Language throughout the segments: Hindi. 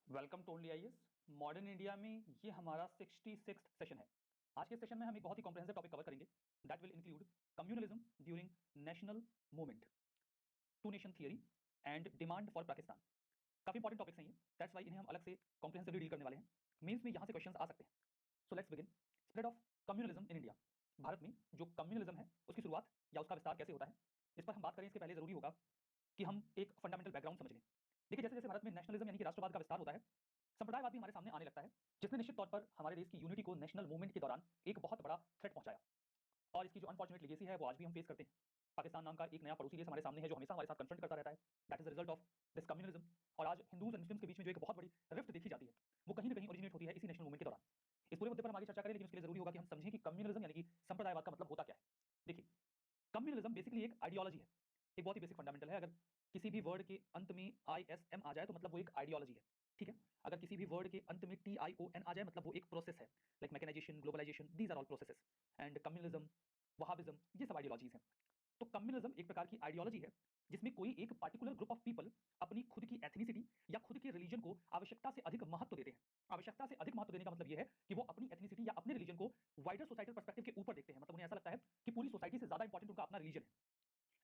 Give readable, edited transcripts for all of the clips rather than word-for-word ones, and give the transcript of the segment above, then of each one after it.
Welcome to only IAS. Modern India में ये हमारा 66th सेशन है। आज के सेशन में हम एक बहुत ही कॉम्प्रिहेंसिव टॉपिक कवर करेंगे that will include communalism during national movement, two nation theory and demand for Pakistan. काफी इंपॉर्टेंट टॉपिक्स हैं ये, दैट्स वाई इन्हें हम अलग से कॉम्प्रिहेंसिवली डील करने वाले हैं। मेंस में यहाँ से क्वेश्चंस आ सकते हैं। So let's begin. Spread of communalism in India. Bharat में जो कम्युनलिज्म है उसकी शुरुआत या उसका विस्तार कैसे होता है, इस पर हम बात करें इसके पहले जरूरी होगा कि हम एक फंडामेंटल बैकग्राउंड समझ लें। देखिए, जैसे जैसे भारत में नेशनलिज्म यानी कि राष्ट्रवाद का विस्तार होता है, संप्रदायवाद भी हमारे सामने आने लगता है, जिसने निश्चित तौर पर हमारे देश की यूनिटी को नेशनल मूवमेंट के दौरान एक बहुत बड़ा थ्रेट पहुंचाया। और इसकी जो अनफॉर्चुनेट लेगेसी है वो आज भी हम फेस करते हैं। पाकिस्तान नाम का एक नया पड़ोसी देश हमारे सामने है जो हमेशा हमारे साथ कन्फ्रंट करता रहता है। That is the result of this communalism. और आज हिंदूज एंड मुस्लिम्स के बीच में जो एक बहुत बड़ी रिफ्ट देखी जाती है वो कहीं ना कहीं ओरिजिनेट होती है इसी नेशनल मूवमेंट के दौरान। इस पूरे मुद्दे पर हम आगे चर्चा करें, लेकिन उसके लिए जरूरी होगा कि हम समझें कि कम्युनलिज्म यानी कि संप्रदायवाद का मतलब होता क्या है। देखिए, कम्युनलिज्म बेसिकली एक आइडियोलॉजी है, एक बहुत ही बेसिक फंडामेंटल है। अगर किसी भी वर्ड के अंत में ISM आ जाए तो मतलब वो एक आइडियोलॉजी है, ठीक है। अगर किसी भी वर्ड के अंत में TION आ जाए मतलब वो एक प्रोसेस है, like mechanisation, globalisation, these are all processes. And communalism, Wahhabism, ये सब आइडियोलॉजीज हैं। तो कम्युनलिज्म एक प्रकार की आइडियोलॉजी है जिसमें कोई एक पार्टिकुलर ग्रुप ऑफ पीपल अपनी खुद की एथनिसिटी या खुद के रिलीजन को आवश्यकता से अधिक महत्व देते हैं। आवश्यकता से अधिक महत्व देने का मतलब यह है कि वो अपनी एथनिसिटी या अपने रिलीजन को वाइडर सोसाइटल पर्सपेक्टिव के ऊपर देखते हैं। मतलब उन्हें ऐसा लगता है कि पूरी सोसाइटी से ज्यादा इंपॉर्टेंट उनका अपना रिलीजन है।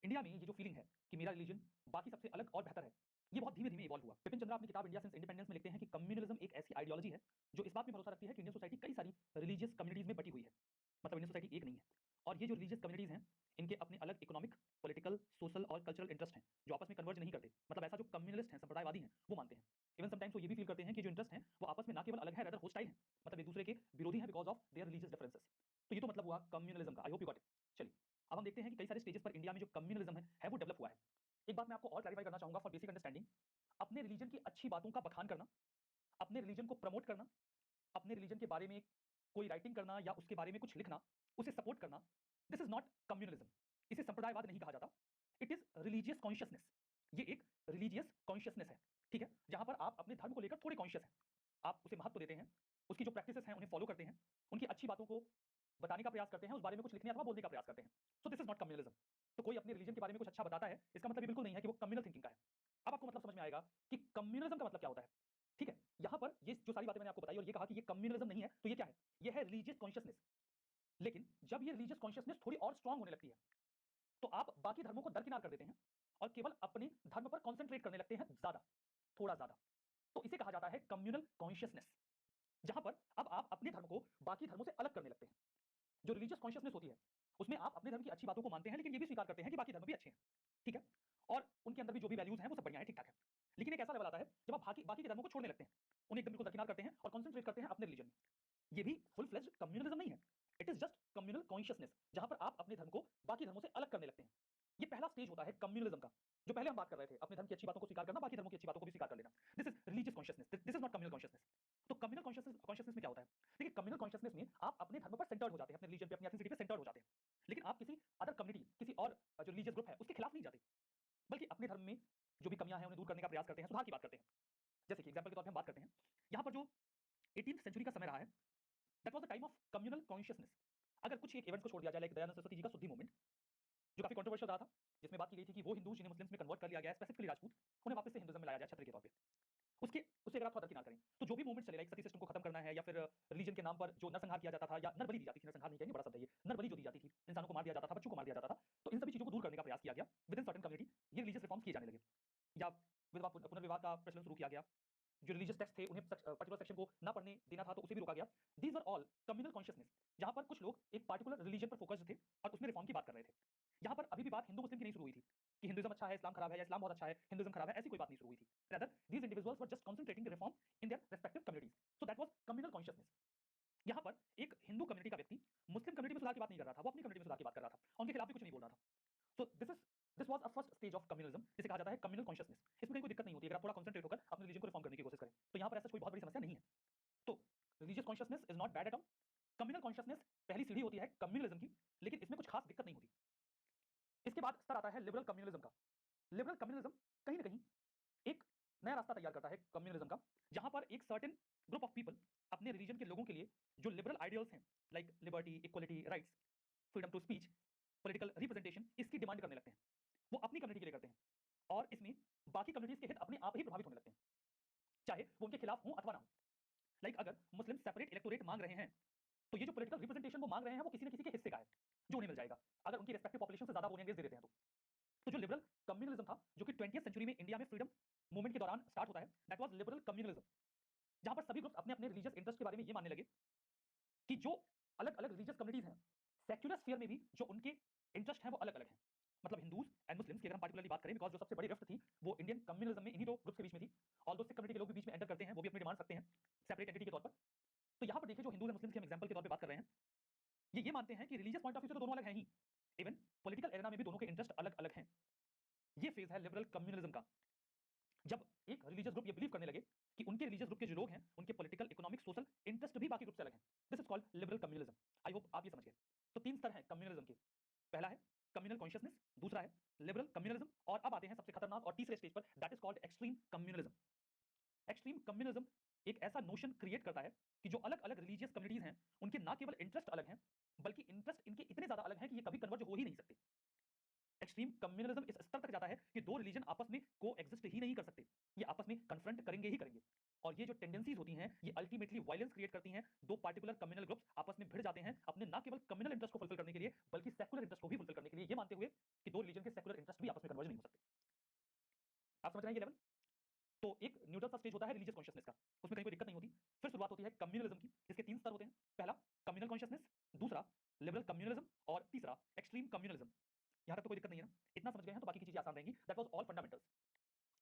इंडिया में ये जो फीलिंग है कि मेरा रिलीजन बाकी सबसे अलग और बेहतर है, ये बहुत धीमे धीमे इवॉल्व हुआ। बिपिन चंद्रा अपनी किताब इंडिया सिंस इंडिपेंडेंस में लिखते हैं कि कम्युनलिज्म एक ऐसी आइडियोलॉजी है जो इस बात में भरोसा रखती है कि इंडियन सोसाइटी कई सारी रिलीजियस कम्युनिटीज में बटी हुई है। मतलब इंडियन सोसाइटी एक नहीं है। और ये जो रिलीजियस कम्युनिटीज हैं इनके अपने अलग इकोनॉमिक, पॉलिटिकल, सोशल और कल्चरल इंटरेस्ट हैं जो आपस में कन्वर्ज नहीं करते। मतलब ऐसा जो कम्युनलिस्ट हैं, संप्रदायवादी हैं, वो मानते हैं। इवन समटाइम्स वो ये भी फील करते हैं कि जो इंटरेस्ट हैं वो आपस में ना केवल अलग है, रेदर होस्टाइल हैं। मतलब एक दूसरे के विरोधी हैं because of their religious differences. तो ये तो मतलब हुआ कम्युनलिज्म का। I hope you got it. चलिए, अब हम देखते हैं कि कई सारे स्टेजेस पर इंडिया में जो कम्युनलिज्म है वो डेवलप हुआ है। एक बात मैं आपको और क्लैरिफाई करना चाहूंगा फॉर बेसिक अंडरस्टैंडिंग। अपने रिलीजन की अच्छी बातों का बखान करना, अपने रिलीजन को प्रमोट करना, अपने रिलीजन के बारे में कोई राइटिंग करना या उसके बारे में कुछ लिखना, उसे सपोर्ट करना, दिस इज नॉट कम्युनलिज्म। इसे संप्रदायवाद नहीं कहा जाता। It is religious consciousness. ये एक रिलीजियस कॉन्शियसनेस है, ठीक है, जहां पर आप अपने धर्म को लेकर थोड़े कॉन्शियस हैं, आप उसे महत्व देते हैं, उसकी जो प्रैक्टिसेस हैं उन्हें फॉलो करते हैं, उनकी अच्छी बातों को बताने का प्रयास करते हैं, उस बारे में कुछ लिखने अथवा बोलने का प्रयास करते हैं। So this is not communalism. तो कोई अपने रिलीजन के बारे में कुछ अच्छा बताता है, इसका मतलब ये बिल्कुल नहीं है कि वो कम्युनल थिंकिंग का है। अब आपको मतलब समझ में आएगा कि कम्युनलिज्म का मतलब क्या होता है, ठीक है। यहां पर ये जो सारी बातें मैंने आपको बताई और ये कहा कि ये कम्युनलिज्म नहीं है, तो ये क्या है? ये है रिलीजियस कॉन्शियसनेस। लेकिन जब ये रिलीजियस कॉन्शियसनेस थोड़ी और स्ट्रांग होने लगती है तो आप बाकी धर्मों को दरकिनार कर देते हैं और केवल अपने धर्म पर कॉन्सेंट्रेट करने लगते हैं ज्यादा, थोड़ा ज्यादा। तो इसे कहा जाता है कम्युनल कॉन्शियसनेस, जहां पर अब आप अपने धर्म को बाकी धर्मों से अलग करने लगते हैं। जो रिलीजियस कॉन्शियसनेस होती है उसमें आप अपने धर्म की अच्छी बातों को मानते हैं, लेकिन ये भी स्वीकार करते हैं कि बाकी धर्म भी अच्छे हैं, ठीक है, और उनके अंदर भी जो भी वैल्यूज हैं वो सब बढ़िया है, ठीक ठाक है। लेकिन एक ऐसा लेवल आता है जब आप बाकी बाकी के धर्मों को छोड़ने लगते हैं, उन्हें एकदम बिल्कुल दरकिनार करते हैं और कॉन्सेंट्रेट करते हैं अपने रिलीजन में। ये भी फुल फ्लेज्ड कम्युनलिज्म नहीं है। It is just communal consciousness, जहां पर आप अपने धर्म को बाकी धर्मों से अलग करने लगते हैं। ये पहला स्टेज होता है कम्युनलिज्म का, जो पहले हम बात कर रहे थे, अपने धर्म की अच्छी बातों को स्वीकार करना, बाकी धर्मों की अच्छी बातों को भी स्वीकार कर लेना। This is religious consciousness, this is not communal consciousness. तो कम्युनल कॉन्शियसनेस कॉन्शियसनेस में क्या होता है? देखिए, कम्युनल कॉन्शियसनेस में आप अपने धर्म पर सेंटर्ड हो जाते हैं, अपने रिलीजन पे, अपनी एथनिसिटी पे सेंटर्ड हो जाते हैं। लेकिन आप किसी अदर कम्युनिटी, किसी और जो रिलीजियस ग्रुप है उसके खिलाफ नहीं जाते, बल्कि अपने धर्म में जो भी कमियां हैं उन्हें दूर करने का प्रयास करते हैं, सुधार की बात करते हैं। जैसे कि एग्जाम्पल के तौर पर हम बात करते हैं, यहाँ पर जो 18th सेंचुरी का समय रहा है, that was the time of communal consciousness. अगर कुछ एक इवेंट्स को छोड़ दिया जाए, लाइक दयानंद सरस्वती जी का शुद्धि मूवमेंट, जो काफी कंट्रोवर्शियल रहा था, जिसमें बात की गई थी कि वो हिंदू जिन्हें मुस्लिम्स में कन्वर्ट कर लिया गया, स्पेसिफिकली राजपूत, उन्हें वापस से हिंदुइज्म में लाया जाए छत्र के तौर पे। उसके उससे अगर आप थोड़ा दरकिनार करें तो जो भी मूवमेंट चले, लाइक सती सिस्टम को खत्म करना है, या फिर रिलीजन के नाम पर जो नरसंहार किया जाता था या नरबलि दी जाती थी, नरसंहार नहीं कहेंगे, बड़ा शब्द है ये, नरबलि जो दी जाती थी, इंसानों को मार दिया जाता था, बच्चों को मार दिया जाता था, तो इन सभी चीजों को दूर करने का प्रयास किया गया विद इन सर्टेन कम्युनिटी। ये रिलीजियस रिफॉर्म्स किए जाने लगे, या विधवा पुनर्विवाह का प्रचलन शुरू किया गया। जो रिलीजियस टेक्स्ट थे उन्हें पर्टिकुलर सेक्शन को ना पढ़ने देना था तो उसे भी रोका गया। These are all communal consciousness, जहां पर कुछ लोग एक पार्टिकुलर रिलीजन पर फोकस्ड थे और उसमें रिफॉर्म की बात कर रहे थे। यहाँ पर अभी भी बात हिंदू मुस्लिम की नहीं शुरू हुई थी कि हिंदुइज्म अच्छा है, इस्लाम खराब है, या इस्लाम बहुत अच्छा है, हिंदुइज्म खराब है, ऐसी कोई बात नहीं शुरू हुई थी। Rather these individuals were just concentrating reform in their respective communities. So that was communal consciousness. यहाँ पर एक हिंदू कम्युनिटी का व्यक्ति मुस्लिम कम्युनिटी में सुधार की बात नहीं कर रहा था, वो अपनी कम्युनिटी में सुधार की बात कर रहा था, उनके खिलाफ भी कुछ नहीं बोल रहा था। So this was a first stage of communalism, जिसे कहा जाता है कम्युनल कॉन्शियसनेस। इसमें कहीं कोई दिक्कत नहीं होती अगर आप थोड़ा कंसंट्रेट होकर अपने रिलीजन को रिफॉर्म करने की कोशिश करें, तो यहाँ पर ऐसा कोई बहुत बड़ी समस्या नहीं है। तो religious consciousness is not bad at all. Communal consciousness पहली सीढ़ी होती है कम्युनलिज्म की, लेकिन इसमें कुछ खास दिक्कत नहीं होती। इसके बाद स्तर आता है लिबरल कम्युनलिज्म का। लिबरल कम्युनलिज्म कहीं ना कहीं एक नया रास्ता तैयार करता है कम्युनलिज्म का, जहां पर एक सर्टेन ग्रुप ऑफ पीपल अपने रिलीजन के लोगों के लिए जो लिबरल आइडियल्स हैं, like liberty, equality, rights, freedom to speech, political representation, इसकी डिमांड करने लगते हैं। वो अपनी कम्युनिटी के लिए करते हैं और इसमें बाकी कम्युनिटीज के हित अपने आप ही प्रभावित होने लगते हैं। चाहे वो उनके खिलाफ हो अथवा ना हो। लाइक अगर मुस्लिम सेपरेट इलेक्टोरेट मांग रहे हैं, तो ये जो पॉलिटिकल रिप्रेजेंटेशन वो मांग रहे हैं वो किसी न किसी के हिस्से का है, जो उन्हें मिल जाएगा अगर उनकी रेस्पेक्टिव पॉपुलेशन से ज्यादा वो एंगेज दे देते हैं तो जो लिबरल कम्युनलिज्म था, जो कि 20th सेंचुरी में इंडिया में फ्रीडम मूवमेंट के दौरान स्टार्ट होता है, दैट वाज लिबरल कम्युनलिज्म, जहां पर सभी ग्रुप्स अपने अपने रिलीजियस इंटरेस्ट के बारे में ये मानने लगे कि जो अलग अलग रिलीजियस कम्युनिटीज हैं, सेक्युलर स्फीयर में भी जो उनके इंटरेस्ट हैं वो अलग अलग हैं। मतलब हिंदूज एंड मुस्लिम्स की अगर हम पार्टिकुलरली बात करें, बिकॉज जो सबसे बड़ी रिफ्ट थी वो इंडियन कम्युनलिज्म में इन्हीं दो ग्रुप्स के बीच में थी। ऑल दो सिख कम्युनिटी के लोग भी बीच में एंटर करते हैं, वो भी अपनी डिमांड रखते हैं सेपरेट एंटिटी के तौर पर। तो यहाँ पर देखिए, जो हिंदूज एंड मुस्लिम्स की हम एग्जाम्पल के तौर पर बात कर रहे हैं, ये मानते हैं कि रिलीजियस पॉइंट ऑफ व्यू से तो दोनों अलग हैं ही, इवन पॉलिटिकल एरेना में भी दोनों के इंटरेस्ट अलग अलग हैं। ये फेज है लिबरल कम्युनलिज्म का, जब एक रिलीजियस ग्रुप ये बिलीव करने लगे कि उनके रिलीजियस ग्रुप के जो लोग हैं उनके पॉलिटिकल, इकोनॉमिक, सोशल इंटरेस्ट भी बाकी ग्रुप से अलग हैं। This is called liberal communalism. I hope आप ये समझ गए। तो तीन स्तर हैं कम्युनलिज्म के। पहला है कम्युनल कॉन्शियसनेस, दूसरा है लिबरल कम्युनलिज्म, और अब आते हैं सबसे खतरनाक और तीसरे स्टेज पर, that is called extreme communalism. Extreme communalism एक ऐसा नोशन क्रिएट करता है कि जो अलग अलग रिलीजियस कम्युनिटीज हैं उनके ना केवल इंटरेस्ट अलग हैं, बल्कि इंटरेस्ट इनके इतने ज्यादा अलग हैं कि ये कभी कन्वर्ज हो ही नहीं सकते। एक्सट्रीम कम्युनलिज्म इस स्तर तक जाता है कि दो रिलीजन आपस में को एग्जिस्ट ही नहीं कर सकते, ये आपस में कन्फ्रंट करेंगे ही करेंगे। और ये जो टेंडेंसीज होती हैं ये अल्टीमेटली वायलेंस क्रिएट करती हैं। दो पार्टिकुलर कम्युनल ग्रुप्स आपस में भिड़ जाते हैं अपने ना केवल कम्युनल इंटरेस्ट को फुलफिल करने के लिए, बल्कि सेकुलर इंटरेस्ट को भी फुलफिल करने के लिए, ये मानते हुए कि दो रिलीजन के सेकुलर इंटरेस्ट भी आपस में कन्वर्ज नहीं हो सकते। आप समझ रहे हैं ये लेवल? तो एक न्यूट्रल सा स्टेज होता है रिलीजियस कॉन्शियसनेस का, उसमें कहीं कोई दिक्कत नहीं होती। फिर शुरुआत होती है कम्युनलिज्म की, जिसके तीन स्तर होते हैं। पहला कम्युनल कॉन्शियसनेस, दूसरा लिबरल कम्युनलिज्म, और तीसरा एक्सट्रीम कम्युनलिज्म। यहां तक तो कोई दिक्कत नहीं है ना? इतना समझ गए हैं तो बाकी की चीजें आसान रहेंगी। That was all fundamentals.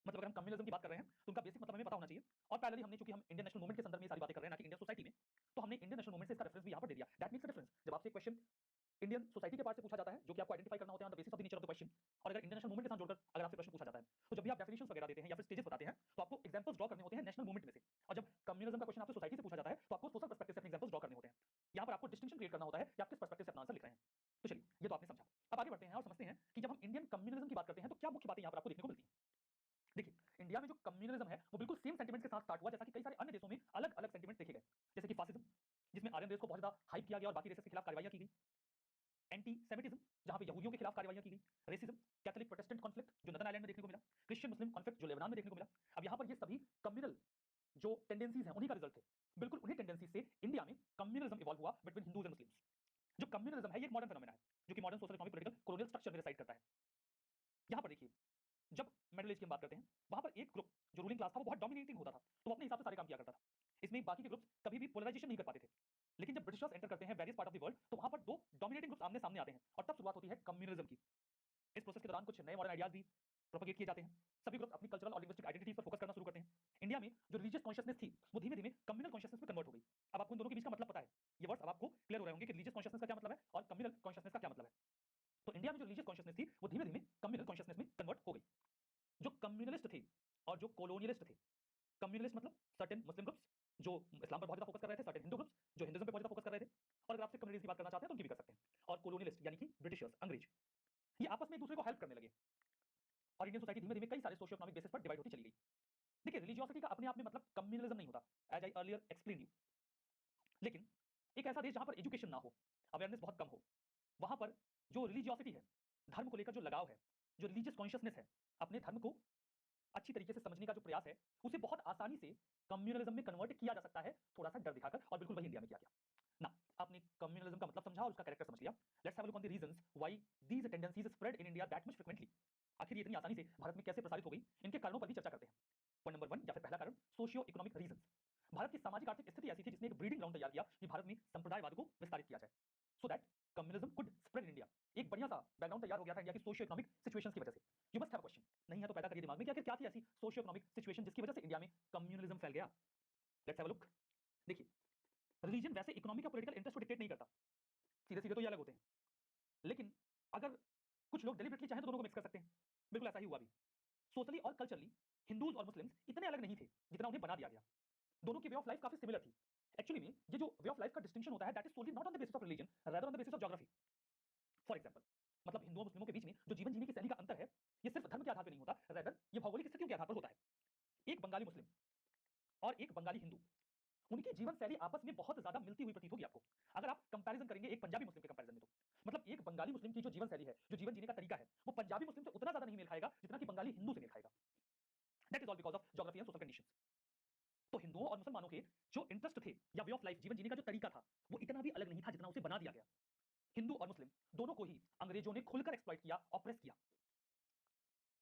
मतलब अगर हम कम्युनलिज्म की बात कर रहे हैं तो उनका बेसिक मतलब हमें पता होना चाहिए। और पैरेलली हमने, चूंकि हम इंडियन नेशनल मूवमेंट के संदर्भ में ये सारी बातें कर रहे हैं ना कि इंडियन सोसाइटी में, तो हमने इंडियन नेशनल मूवमेंट से इसका रेफरेंस भी यहां पर दे दिया। That makes a difference. जब आपसे क्वेश्चन इंडियन सोसाइटी के पार्ट से पूछा जाता है, जो कि आपको आइडेंटिफाई करना होता है on the basis of the nature of the question, और अगर इंडियन नेशनल मूवमेंट के साथ जोड़कर अगर आपसे प्रश्न पूछा जाता है, तो जब भी आप डेफिनेशंस वगैरह देते हैं या फिर स्टेजेस बताते हैं, तो आपको एग्जांपल्स ड्रॉ करने होते हैं नेशनल मूवमेंट में से। और जब कम्युनिज्म का क्वेश्चन आपसे सोसाइटी से पूछा जाता है, तो आपको सोशल पर्सपेक्टिव से अपने एग्जांपल्स ड्रॉ करने होते हैं। यहाँ पर आपको डिस्टिंक्शन क्रिएट करना होता है कि आप किस पर्सपेक्टिव से अपना आंसर लिख रहे हैं। तो चलिए, ये तो आपने समझा। अब आगे बढ़ते हैं और समझते हैं कि जब हम इंडियन कम्युनिज्म की बात करते हैं तो क्या मुख्य बातें यहाँ पर आपको देखने को मिलती हैं। देखिए, इंडिया में जो कम्युनलिज्म है वो बिल्कुल सेम सेंटिमेंट के साथ स्टार्ट हुआ जैसा कि कई सारे अन्य देशों में अलग अलग सेंटिमेंट्स देखे गए, जैसे कि फासिज्म, जिसमें आर्यन रेस को बहुत ज्यादा हाइप किया गया और बाकी रेसेस के खिलाफ कार्रवाइयां की गई। एंटी सेमिटिज्म, जहां पे यहूदियों के खिलाफ कार्रवाइयां की गई। रेसिज्म, कैथोलिक प्रोटेस्टेंट कॉन्फ्लिक्ट जो नदन आइलैंड में देखने को मिला। क्रिश्चियन मुस्लिम कॉन्फ्लिक्ट जो लेबनान में देखने को मिला। अब यहाँ पर ये सभी कम्युनल जो टेंडेंसीज हैं उन्हीं का रिजल्ट है। बिल्कुल उन्हीं टेंडेंसीज से इंडिया में कम्युनलिज्म इवॉल्व हुआ बिटवीन हिंदूज एंड मुस्लिम्स। जो कम्युनलिज्म है ये एक मॉडर्न फिनोमेना है, जो कि modern social economic political colonial structure में रिसाइड करता है। यहाँ पर देखिए, जब मिडिल एज की हम बात करते हैं, वहां पर एक ग्रुप जो रूलिंग क्लास था वो बहुत डोमिनेटिंग होता था, तो वो अपने हिसाब से सारे काम किया करता था। इसमें बाकी के ग्रुप्स कभी भी पोलराइजेशन नहीं कर पाते थे। लेकिन जब ब्रिटिशर्स एंटर करते हैं various part of the world, तो वहां पर दो डोमिनेटिंग ग्रुप्स आमने सामने आते हैं और तब शुरुआत होती है कम्युनलिज्म की। इस प्रोसेस के दौरान कुछ नए मॉडर्न आइडियाज भी प्रोपेगेट किए जाते हैं। सभी ग्रुप्स अपनी कल्चरल और लिंग्विस्टिक आइडेंटिटीज पर फोकस करना शुरू करते हैं। इंडिया में जो रिलीजियस कॉन्शियसनेस थी वो धीमे धीमे कम्युनल कॉन्शियसनेस में कन्वर्ट हो गई। अब आपको इन दोनों के बीच का मतलब पता है, ये वर्ड्स अब आपको क्लियर हो रहे होंगे कि रिलीजियस कॉन्शियसनेस का क्या मतलब है और कम्युनल कॉन्शियसनेस का क्या मतलब है। तो इंडिया में जो रिलीजियस कॉन्शियसनेस थी वो धीमे धीमे कम्युनल कॉन्शियसनेस में कन्वर्ट हो गई। जो कम्युनलिस्ट थे और जो कॉलोनियलिस्ट थे, कम्युनलिस्ट मतलब सर्टेन मुस्लिम ग्रुप्स जो इस्लाम पर बहुत ज्यादा फोकस कर रहे थे, सर्टेन हिंदू ग्रुप्स जो हिंदुइज्म पे बहुत ज्यादा फोकस कर रहे थे, और अगर आपसे कम्युनिटीज की बात करना चाहते हैं तो उनकी भी कर सकते हैं। और कॉलोनियलिस्ट यानी कि ब्रिटिशर्स, अंग्रेज, ये आपस में एक दूसरे को हेल्प करने लगे और इंडियन सोसाइटी धीमे धीमे कई सारे सोशियो इकोनॉमिक बेसिस पर डिवाइड होती चली गई। देखिए, रिलीजियोसिटी का अपने आप में मतलब कम्युनलिज्म नहीं होता, as I earlier explain you. लेकिन एक ऐसा देश जहां पर एजुकेशन ना हो, अवेयरनेस बहुत कम हो, वहां पर जो रिलीजियोसिटी है, धर्म को लेकर जो लगाव है, जो रिलीजियस कॉन्शियसनेस है, अपने धर्म को अच्छी तरीके से समझने का जो प्रयास है, उसे बहुत आसानी से कम्युनलिज्म में कन्वर्ट किया जा सकता है, थोड़ा सा डर दिखाकर। और बिल्कुल वही इंडिया में किया गया ना। आपने कम्युनलिज्म का मतलब समझा और उसका कैरेक्टर समझ लिया। Let's have a look on the reasons why these tendencies spread in India that much frequently. आखिर ये इतनी आसानी से भारत में कैसे प्रसारित हो गई, इनके कारणों पर भी चर्चा करते हैं। पॉइंट नंबर 1 या फिर पहला कारण, सोशियो इकोनॉमिक रीजंस। भारत की सामाजिक आर्थिक स्थिति ऐसी थी जिसने एक ब्रीडिंग ग्राउंड तैयार किया कि भारत में संप्रदायवाद को विस्तारित किया जाए, so that communism could spread in India. एक बढ़िया सा बैकग्राउंड तैयार हो गया था इंडिया की सोशियो इकोनॉमिक सिचुएशंस की वजह से। यू मस्ट हैव क्वेश्चन, नहीं है तो पैदा करिए दिमाग में कि आखिर क्या थी ऐसी सोशियो इकोनॉमिक सिचुएशन जिसकी वजह से इंडिया में कम्युनलिज्म फैल गया। Let's have a look. देखिए, रिलीजन वैसे इकोनॉमिक और पॉलिटिकल इंटरेस्ट को डिक्टेट नहीं करता, सीधे सीधे तो ये अलग होते हैं। लेकिन अगर कुछ लोग डेलिबरेटली चाहें तो दोनों को मिक्स कर सकते हैं। बिल्कुल ऐसा ही हुआ भी। सोशली और कल्चरली हिंदूज और मुस्लिम्स इतने अलग नहीं थे जितना उन्हें बना दिया गया। दोनों की वे ऑफ लाइफ काफी सिमिलर थी। एक्चुअली में ये जो वे ऑफ लाइफ का डिस्टिंक्शन होता है, that is solely not on the basis of religion, rather on the basis of geography. For example, मतलब हिंदुओं मुस्लिमों के बीच में जो जीवन जीने की शैली का अंतर है, ये सिर्फ धर्म के आधार पर नहीं होता, रादर ये भौगोलिक स्थितियों के आधार पर होता है। एक बंगाली मुस्लिम और एक बंगाली हिंदू, उनकी जीवन शैली आपस में बहुत ज्यादा मिलती हुई प्रतीत होगी आपको, अगर आप कंपैरिजन करेंगे एक पंजाबी मुस्लिम के कंपैरिजन में। तो मतलब एक बंगाली मुस्लिम की जो जीवन शैली है, जो जीवन जीने का तरीका है, वो पंजाबी मुस्लिम से उतना ज्यादा नहीं मेल खाएगा जितना कि बंगाली हिंदू से मेल खाएगा। That is all because of geography and social conditions. तो हिंदुओं और मुसलमानों के जो इंटरेस्ट थे या वे ऑफ लाइफ, जीवन जीने का जो तरीका था, वो इतना भी अलग नहीं था जितना उसे बना दिया गया। हिंदू और मुस्लिम दोनों को ही अंग्रेजों ने खुलकर एक्सप्लॉइट किया, ऑप्रेस किया।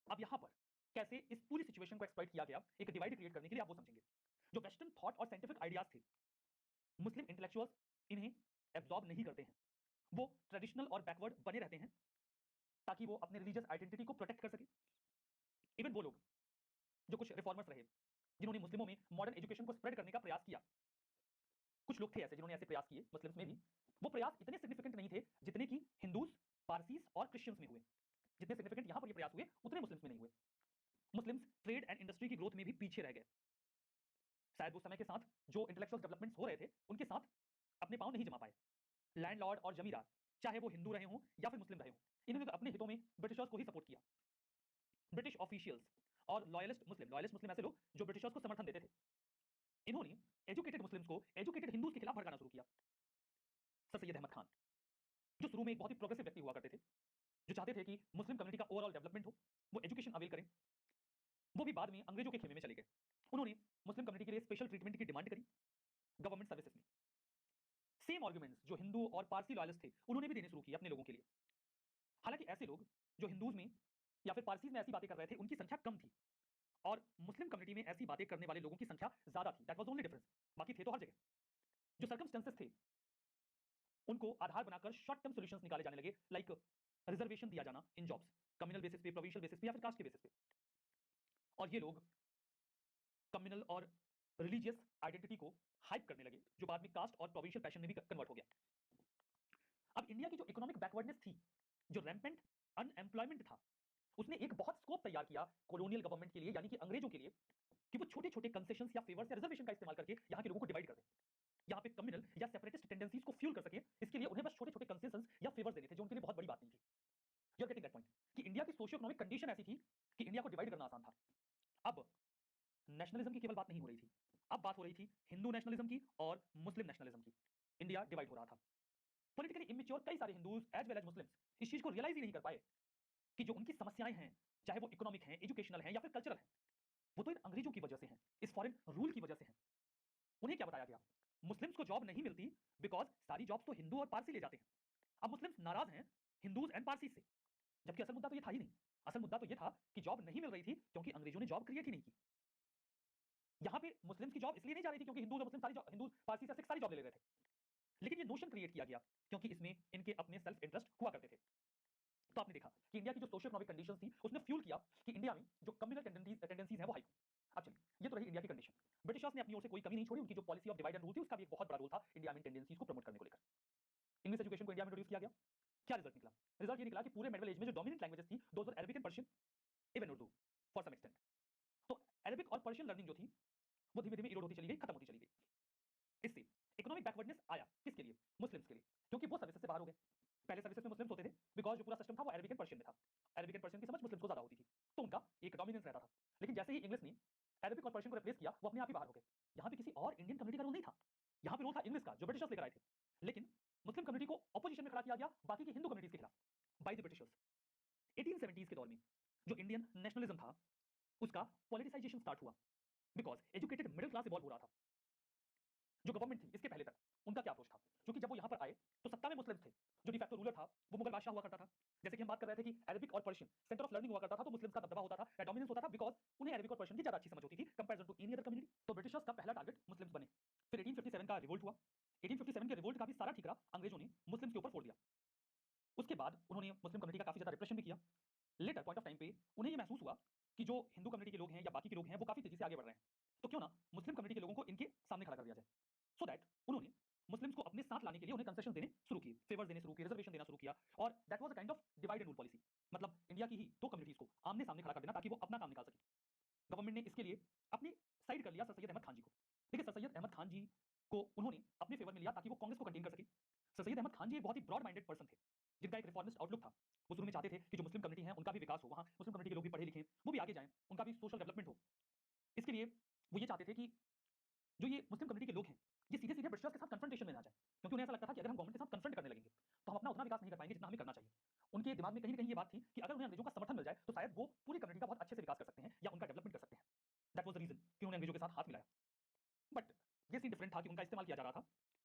अब यहां पर कैसे इस पूरी सिचुएशन को एक्सप्लॉइट किया गया, एक डिवाइड क्रिएट करने के लिए आप वो समझेंगे। जो वेस्टर्न थॉट और साइंटिफिक आइडियाज थे, मुस्लिम इंटेलेक्चुअल्स इन्हें एब्जॉर्ब नहीं करते हैं, वो ट्रेडिशनल और बैकवर्ड बने रहते हैं ताकि वो अपने रिलीजियस आइडेंटिटी को प्रोटेक्ट कर सके। इवन वो लोग जो कुछ रिफॉर्मर्स रहे, जिन्होंने मुस्लिमों में मॉडर्न एजुकेशन को स्प्रेड करने का प्रयास किया, कुछ लोग थे ऐसे जिन्होंने ऐसे प्रयास किए मुस्लिम्स में भी, वो प्रयास इतने सिग्निफिकेंट नहीं थे जितने कि हिंदूज, पारसीज और क्रिश्चियंस में हुए। जितने सिग्निफिकेंट यहां पर ये प्रयास हुए उतने मुस्लिम्स में नहीं हुए। मुस्लिम्स ट्रेड एंड इंडस्ट्री की ग्रोथ में भी पीछे रह गए। शायद उस समय के साथ जो इंटेलेक्चुअल डेवलपमेंट्स हो रहे थे उनके साथ अपने पांव नहीं जमा पाए। लैंडलॉर्ड और जमींदार, चाहे वो हिंदू रहे हों या फिर मुस्लिम रहे हों, इन्होंने तो अपने हितों में ब्रिटिशर्स को ही सपोर्ट किया। ब्रिटिश ऑफिशियल्स और लॉयलिस्ट मुस्लिम ऐसे लोग जो ब्रिटिशर्स को समर्थन देते थे, इन्होंने एजुकेटेड मुस्लिम्स को एजुकेटेड हिंदूज के खिलाफ भड़काना शुरू किया। सर सैयद अहमद खान, जो शुरू में एक बहुत ही प्रोग्रेसिव व्यक्ति हुआ करते थे, जो चाहते थे कि मुस्लिम कम्युनिटी का ओवरऑल डेवलपमेंट हो, वो एजुकेशन अवेल करें, वो भी बाद में अंग्रेजों के खेमे में चले गए। उन्होंने मुस्लिम कम्युनिटी के लिए स्पेशल ट्रीटमेंट की डिमांड करी गवर्नमेंट सर्विसेज में। सेम आर्गुमेंट्स जो हिंदू और पारसी लॉयलिस्ट थे उन्होंने भी देने शुरू किए अपने लोगों के लिए। हालांकि ऐसे लोग जो हिंदूज में या फिर पारसीज में ऐसी बातें कर रहे थे उनकी संख्या कम थी, और मुस्लिम कम्युनिटी में ऐसी बातें करने वाले लोगों की संख्या ज्यादा थी। That was only difference. बाकी थे तो हर जगह। जो सर्कमस्टेंसेस थे उनको आधार बनाकर शॉर्ट टर्म सॉल्यूशंस निकाले जाने लगे, लाइक रिजर्वेशन दिया जाना इन जॉब्स, कम्युनल बेसिस पे, प्रोविंशियल बेसिस पे या फिर कास्ट के बेसिस पे। और ये लोग कम्युनल और रिलीजियस आइडेंटिटी को हाइप करने लगे, जो बाद में कास्ट और प्रोविंशियल पैशन में भी कन्वर्ट हो गया। अब इंडिया की जो इकोनॉमिक बैकवर्डनेस थी, जो रैम्पेंट अनएम्प्लॉयमेंट था, उसने एक बहुत स्कोप तैयार किया कॉलोनियल गवर्नमेंट के लिए, यानी कि अंग्रेजों के लिए, कि वो छोटे छोटे कंसेशंस या फेवर्स या रिजर्वेशन का इस्तेमाल करके यहाँ के लोगों को डिवाइड कर दें, यहाँ पे कम्युनल या सेपरेटिस्ट टेंडेंसीज को फ्यूल कर सके। इसके लिए उन्हें बस छोटे छोटे कंसेशंस या फेवर्स देने थे, जो उनके लिए बहुत बड़ी बात नहीं थी। You are getting that point, कि इंडिया की सोशियो इकोनॉमिक कंडीशन ऐसी थी कि इंडिया को डिवाइड करना आसान था। अब नेशनलिज्म की केवल बात नहीं हो रही थी, अब बात हो रही थी हिंदू नेशनलिज्म की और मुस्लिम नेशनलिज्म की। इंडिया डिवाइड हो रहा था। पॉलिटिकली इमेच्योर कई सारे Hindus as well as Muslims इस चीज को रियलाइज ही नहीं कर पाए कि जो उनकी समस्याएं हैं, चाहे वो इकोनॉमिक हैं, एजुकेशनल हैं या फिर कल्चरल हैं, वो तो इन अंग्रेजों की वजह से हैं, इस फॉरेन रूल की वजह से हैं। उन्हें क्या बताया गया? मुस्लिम्स को जॉब नहीं मिलती बिकॉज सारी जॉब्स तो हिंदू और पारसी ले जाते हैं। अब मुस्लिम्स नाराज हैं हिंदूज एंड पारसी से, जबकि असल मुद्दा तो ये था ही नहीं। असल मुद्दा तो ये था कि जॉब नहीं मिल रही थी क्योंकि अंग्रेजों ने जॉब क्रिएट ही नहीं की। यहाँ पे मुस्लिम्स की जॉब इसलिए नहीं जा रही थी क्योंकि हिंदू और मुस्लिम हिंदू पारसी से सारी जॉब ले रहे थे, लेकिन ये नोशन क्रिएट किया गया क्योंकि इसमें इनके अपने सेल्फ इंटरेस्ट हुआ करते थे। तो आपने देखा कि इंडिया की जो सोशियो इकोनॉमिक कंडीशंस थी उसने फ्यूल किया कि इंडिया में जो कम्युनल टेंडेंसीज हैं वो हाई। अब चलिए, ये तो रही इंडिया की कंडीशन। ब्रिटिशर्स ने अपनी ओर से कोई कमी नहीं छोड़ी, उनकी जो policy of divide and rule थी उसका भी एक बहुत बड़ा रोल था इंडिया में टेंडेंसीज को प्रमोट करने को लेकर। इंग्लिश एजुकेशन को इंडिया में इंट्रोड्यूस किया गया। क्या रिजल्ट निकला? रिजल्ट ये निकला कि पूरे मिडिल एज में जो डोमिनेंट लैंग्वेजेस थी those were Arabic and Persian, even Urdu for some extent. तो अरबिक और पर्शियन लर्निंग जो थी वो धीमे धीमे इरोड होती चली गई, खत्म होती चली गई। इससे इकोनॉमिक बैकवर्डनेस आया किसके लिए? मुस्लिम्स के लिए, क्योंकि वो सर्विसेज से बाहर हो गए। पहले सर्विसेज में मुस्लिम्स होते थे बिकॉज जो पूरा सिस्टम था वो अरबिक एंड पर्शियन में था। अरबिक एंड पर्शियन की समझ मुस्लिम्स को ज्यादा होती थी, तो उनका एक डोमिनेंस रहता था। लेकिन जैसे ही इंग्लिश ने अरबिक और पर्शियन को रिप्लेस किया, वो अपने आप ही बाहर हो गए। यहाँ पे किसी और इंडियन कम्युनिटी का रोल नहीं था, यहाँ पे रोल था इंग्लिश का जो ब्रिटिशर्स लेकर आए थे। लेकिन मुस्लिम कम्युनिटी को ऑपोजिशन में खड़ा किया गया बाकी की हिंदू कम्युनिटीज के खिलाफ बाय द ब्रिटिशर्स। 1870s के दौर में जो इंडियन नेशनलिज्म था उसका पॉलिटिसाइजेशन स्टार्ट हुआ because educated middle class evolve हो रहा था। जो गवर्नमेंट थी इसके पहले तक उनका क्या अप्रोच था? क्योंकि जब वो यहाँ पर आए तो सत्ता में मुस्लिम्स थे, जो डिफैक्टो रूलर था वो मुगल बादशाह हुआ करता था। जैसे कि हम बात कर रहे थे कि अरबिक और पर्शियन सेंटर ऑफ लर्निंग हुआ करता था, तो मुस्लिम्स का दबदबा होता था या डोमिनेंस होता था बिकॉज उन्हें अरबिक और पर्शियन की ज्यादा अच्छी समझ होती थी comparison to any other community. तो ब्रिटिशर्स का पहला टारगेट मुस्लिम्स बने। फिर 1857 का रिवोल्ट हुआ। 1857 के रिवोल्ट का भी सारा ठीकरा अंग्रेजों ने मुस्लिम्स के ऊपर फोड़ दिया। उसके बाद उन्होंने मुस्लिम कम्युनिटी का काफी ज्यादा रिप्रेशन भी किया। लेटर पॉइंट ऑफ टाइम पे उन्हें ये महसूस हुआ कि जो हिंदू कम्युनिटी के लोग हैं या बाकी के लोग हैं वो काफी तेजी से आगे बढ़ रहे हैं, तो क्यों ना मुस्लिम कम्युनिटी के लोगों को इनके सामने खड़ा कर दिया जाए। सो दैट उन्होंने मुस्लिम्स को अपने साथ लाने के लिए उन्हें कंसेशन देने शुरू किए, फेवर्स देने शुरू किए, रिजर्वेशन देना शुरू किया, और that was a kind of divide and rule policy. मतलब इंडिया की ही दो कम्युनिटीज को आमने सामने खड़ा कर देना ताकि वो अपना काम निकाल सके। गवर्नमेंट ने इसके लिए अपनी साइड कर लिया सर सैयद अहमद खान जी को। देखिए, सर सैयद अहमद खान जी को उन्होंने अपने फेवर में लिया ताकि वो कांग्रेस को कंटेन कर सके। सर सैयद अहमद खान जी एक बहुत ही ब्रॉड माइंडेड पर्सन थे, जिनका एक रिफॉर्मिस्ट आउटलुक था। वो शुरू में चाहते थे कि जो मुस्लिम कम्युनिटी है उनका भी विकास हो, वहाँ मुस्लिम कम्युनिटी के लोग भी पढ़े लिखे, वो भी आगे जाएं, उनका भी सोशल डेवलपमेंट हो। इसके लिए वो ये चाहते थे कि जो ये मुस्लिम कम्युनिटी के लोग हैं ये सीधे सीधे ब्रिटिशर्स के साथ कन्फ्रंटेशन में ना जाए, क्योंकि उन्हें ऐसा लगता था कि अगर हम गवर्नमेंट के साथ कन्फ्रंट करने लगेंगे तो हम अपना उतना विकास नहीं कर पाएंगे जितना हमें करना चाहिए। उनके दिमाग में कहीं ना कहीं ये बात थी कि अगर उन्हें अंग्रेजों का समर्थन मिल जाए तो शायद वो पूरी कम्युनिटी का बहुत अच्छे से विकास कर सकते हैं या उनका डेवलपमेंट कर सकते हैं। दैट वाज द रीजन कि उन्होंने अंग्रेजों के साथ हाथ मिलाया। बट ये सीन डिफरेंट था कि उनका इस्तेमाल किया जा रहा था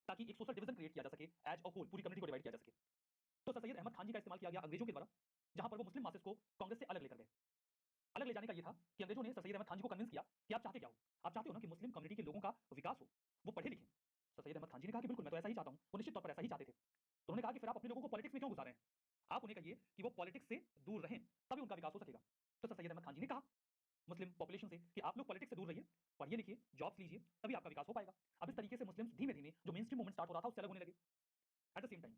ताकि एक सोशल डिवीजन क्रिएट किया जा सके, एज अ होल पूरी कम्युनिटी को डिवाइड किया जा सके। तो सर सैयद अहमद खान जी का इस्तेमाल किया गया अंग्रेजों के द्वारा, जहां पर वो मुस्लिम मासेस को कांग्रेस से अलग लेकर गए। अलग ले जाने का ये था कि अंग्रेजों ने सर सैयद अहमद खान जी को कन्विंस किया कि आप चाहते क्या हो? आप चाहते हो ना कि मुस्लिम कम्युनिटी के लोगों का विकास हो, वो पढ़े लिखें। सर सैयद अहमद खान जी ने कहा कि बिल्कुल मैं तो ऐसा ही चाहता हूं। वो निश्चित तौर पर ऐसा ही चाहते थे। तो उन्होंने कहा कि फिर आप अपने लोगों को पॉलिटिक्स में क्यों घुसा रहे हैं? आप उन्हें कहिए कि वो पॉलिटिक्स से दूर रहें, तभी उनका विकास हो सकेगा। तो सर सैयद अहमद खान जी ने कहा मुस्लिम पॉपुलेशन से कि आप लोग पॉलिटिक्स से दूर रहिए, पढ़िए लिखिए, जॉब्स लीजिए, तभी आपका विकास हो पाएगा। अब इस तरीके से मुस्लिम्स धीमे-धीमे जो मेन स्ट्रीम मूवमेंट स्टार्ट हो रहा था उससे अलग होने लगे। एट द सेम टाइम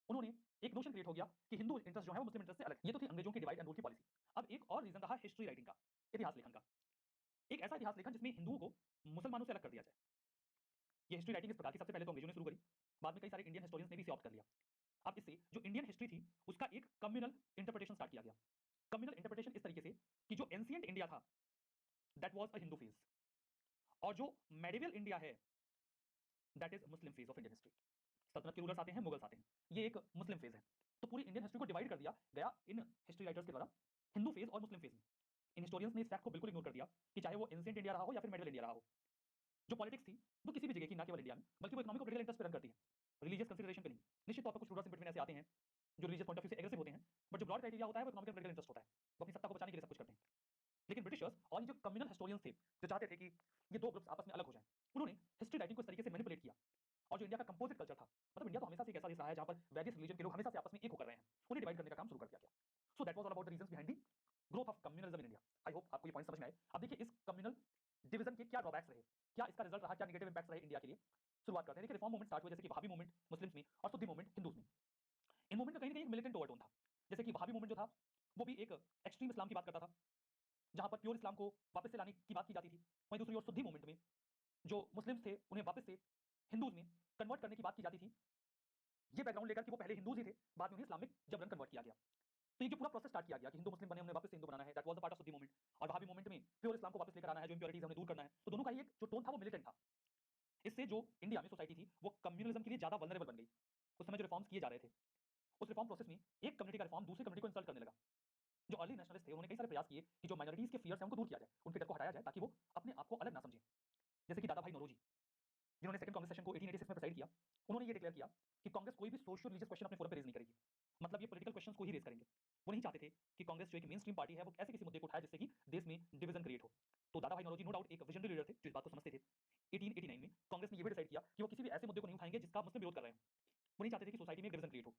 उन्होंने एक नोशन क्रिएट हो गया कि हिंदू इंटरेस्ट जो है वो मुस्लिम इंटरेस्ट से अलग है। ये तो थी अंग्रेजों की डिवाइड एंड रूल की पॉलिसी। अब एक और रीजन रहा हिस्ट्री राइटिंग का, इतिहास लेखन का। एक ऐसा इतिहास लेखन जिसमें हिंदुओं को मुसलमानों से अलग कर दिया जाए। ये हिस्ट्री राइटिंग इस प्रकार की सबसे पहले तो अंग्रेजों ने शुरू करी, बाद में कई सारे इंडियन हिस्टोरियंस ने भी इसे ऑप्ट कर लिया। अब इससे जो इंडियन हिस्ट्री थी उसका एक कम्युनल इंटरप्रिटेशन स्टार्ट किया गया। कम्युनल इंटरप्रिटेशन इस तरीके से कि जो एंशिएंट इंडिया था that was a Hindu phase, और जो मेडिवल इंडिया है that is Muslim phase of Indian history. सल्तनत के रूलर्स आते हैं, मुगल्स आते हैं, ये एक मुस्लिम फेज है। तो पूरी इंडियन हिस्ट्री को डिवाइड कर दिया गया इन हिस्ट्री राइटर्स के द्वारा हिंदू फेज और मुस्लिम फेज में। इन हिस्टोरियंस ने इस फैक्ट को बिल्कुल इग्नोर कर दिया कि चाहे वो एंशिएंट इंडिया रहा हो या फिर मेडिवल इंडिया रहा हो, जो पॉलिटिक्स थी वो किसी भी जगह की, ना केवल इंडिया में, बल्कि वो इकोनॉमिक और पॉलिटिकल इंटरेस्ट पे रन करती है, रिलीजियस कंसिडरेशन पे नहीं। निश्चित तौर पर कुछ रूलर्स इन बिटवीन ऐसे आते हैं जो रिलीजियस पॉइंट ऑफ व्यू से एग्रेसिव होते हैं, बट जो ब्रॉड क्राइटेरिया होता है वो इकोनॉमिक और पॉलिटिकल इंटरेस्ट होता है। वो अपनी सत्ता को बचाने के लिए सब कुछ करते हैं। लेकिन ब्रिटिशर्स और ये जो कम्युनल हिस्टोरियंस थे जो चाहते थे कि ये दो ग्रुप्स आपस में अलग हो जाएं, उन्होंने हिस्ट्री राइटिंग को इस तरीके से मैनिपुलेट किया। और जो इंडिया का कंपोजिट कल्चर था, मतलब इंडिया तो हमेशा से एक ऐसा देश रहा है जहां पर वेरियस रिलीजन के लोग हमेशा से आपस में एक होकर रहे हैं, उन्हें डिवाइड करने का काम शुरू कर दिया गया। So that was all about the reasons behind the growth of communalism in India. I hope आपको ये पॉइंट समझ में आए। अब देखिए इस कम्युनल डिवीजन के क्या ड्रॉबैक्स रहे, क्या इसका रिजल्ट रहा, क्या नेगेटिव इंपैक्ट्स रहे इंडिया के लिए। शुरुआत करते हैं। देखिए रिफॉर्म मूवमेंट स्टार्ट हुए जैसे कि वहाबी मूवमेंट मुस्लिम्स में और सुन्नी मूवमेंट हिंदूज में। इन मूवमेंट का कहीं ना कहीं एक मिलिटेंट ओवरटोन था। जैसे कि वहाबी मूवमेंट जो था वो भी एक एक्सट्रीम इस्लाम की बात करता था, जहां पर प्योर इस्लाम को वापस से लाने की बात की जाती थी। वहीं दूसरी ओर सुन्नी मूवमेंट में जो मुस्लिम्स थे उन्हें वापस से हिंदूज में कन्वर्ट करने की बात की जाती थी, ये बैकग्राउंड लेकर कि वो पहले हिंदूज ही थे, बाद में उन्हें इस्लामिक जबरन कन्वर्ट किया गया। तो ये जो पूरा प्रोसेस स्टार्ट किया गया कि हिंदू मुस्लिम बने, हमने वापस से हिंदू बनाना है, that was the part of Sunni movement. और वहाबी मूवमेंट में प्योर इस्लाम को वापस लेकर आना है, जो इंप्योरिटीज हमने दूर करना है। तो दोनों का ही एक जो टोन था वो मिलिटेंट था। इससे जो इंडिया में सोसाइटी थी वो कम्युनलिज्म के लिए ज्यादा वल्नरेबल बन गई। उस समय जो रिफॉर्म्स किए जा रहे थे, उस रिफॉर्म प्रोसेस में एक कम्युनिटी का रिफॉर्म दूसरी कम्युनिटी को इंसल्ट करने लगा। जो अर्ली नेशनलिस्ट थे उन्होंने कई सारे प्रयास किए कि जो माइनॉरिटीज के फियर्स हैं उनको दूर किया जाए, उनके डर को हटाया जाए, ताकि वो अपने आप को अलग ना समझें। जैसे कि दादा भाई नौरोजी, जिन्होंने सेकंड कांग्रेस सेशन को 1886 में प्रेसाइड किया, उन्होंने ये डिक्लेयर किया कि कांग्रेस कोई भी सोशल रिलीजियस क्वेश्चन अपने फोरम पे रेज नहीं करेगी, मतलब ये पॉलिटिकल क्वेश्चंस को ही रेज करेंगे। वो नहीं चाहते थे कि कांग्रेस जो एक मेन स्ट्रीम पार्टी है वो ऐसे किसी मुद्दे को उठाए जिससे कि देश में डिवीजन क्रिएट हो। तो दादा भाई नौरोजी नो डाउट एक विजनरी लीडर थे जो इस बात को समझते थे। 1889 में कांग्रेस ने ये भी डिसाइड किया कि वो किसी भी ऐसे मुद्दे को नहीं उठाएंगे जिसका मुस्लिम विरोध कर रहे हैं। वो नहीं चाहते थे कि सोसाइटी में एक डिवीजन क्रिएट हो।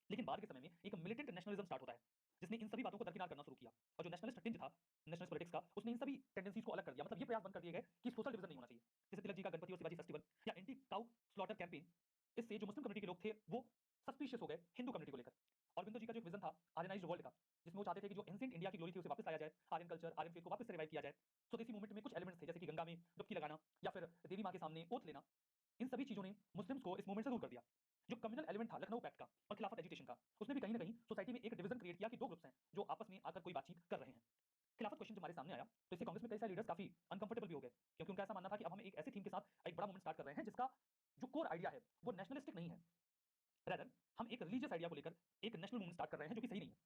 लेकिन बाद के समय में एक मिलिटेंट नेशनलिज्म स्टार्ट होता है, जिसने इन सभी बातों को दरकिनार करना शुरू किया। और जो नेशनलिस्ट टिंज था नेशनलिस्ट पॉलिटिक्स का, उसने इन सभी टेंडेंसीज को अलग कर दिया। मतलब ये प्रयास बंद कर दिए गए कि सोशल डिवीजन नहीं होना चाहिए। जैसे तिलक जी का गणपति और शिवाजी फेस्टिवल या एंटी काउ स्लॉटर कैंपेन, इससे जो मुस्लिम कम्युनिटी के लोग थे वो सस्पिशियस हो गए हिंदू कम्युनिटी को लेकर। अरविंदो जी का जो एक विजन था आर्यनाइज्ड वर्ल्ड का, जिसमें वो चाहते थे कि जो एंशिएंट इंडिया की ग्लोरी थी उसे वापस लाया जाए, आर्यन कल्चर आर्यन फेथ को वापस से रिवाइव किया जाए। स्वदेशी मूवमेंट में कुछ एलिमेंट्स थे जैसे कि गंगा में डुबकी लगाना या फिर देवी मां के सामने ओथ लेना। इन सभी चीजों ने मुस्लिम्स को इस मूवमेंट से दूर कर दिया। जो कम्युनल एलिमेंट था लखनऊ पैक्ट का और खिलाफत एजिटेशन का, उसने भी कहीं ना कहीं सोसाइटी में एक डिवीजन क्रिएट किया कि दो ग्रुप्स हैं जो आपस में आकर कोई बातचीत कर रहे हैं। खिलाफत क्वेश्चन जब हमारे सामने आया तो इससे कांग्रेस में कई सारे लीडर्स काफी अनकंफर्टेबल भी हो गए, क्योंकि उनका ऐसा मानना था कि अब हम एक ऐसी थीम के साथ एक बड़ा मूवमेंट स्टार्ट कर रहे हैं जिसका जो कोर आइडिया है वो नेशनलिस्टिक नहीं है, रेदर हम एक रिलीजियस आइडिया को लेकर एक नेशनल मूवमेंट स्टार्ट कर रहे हैं जो कि सही नहीं है।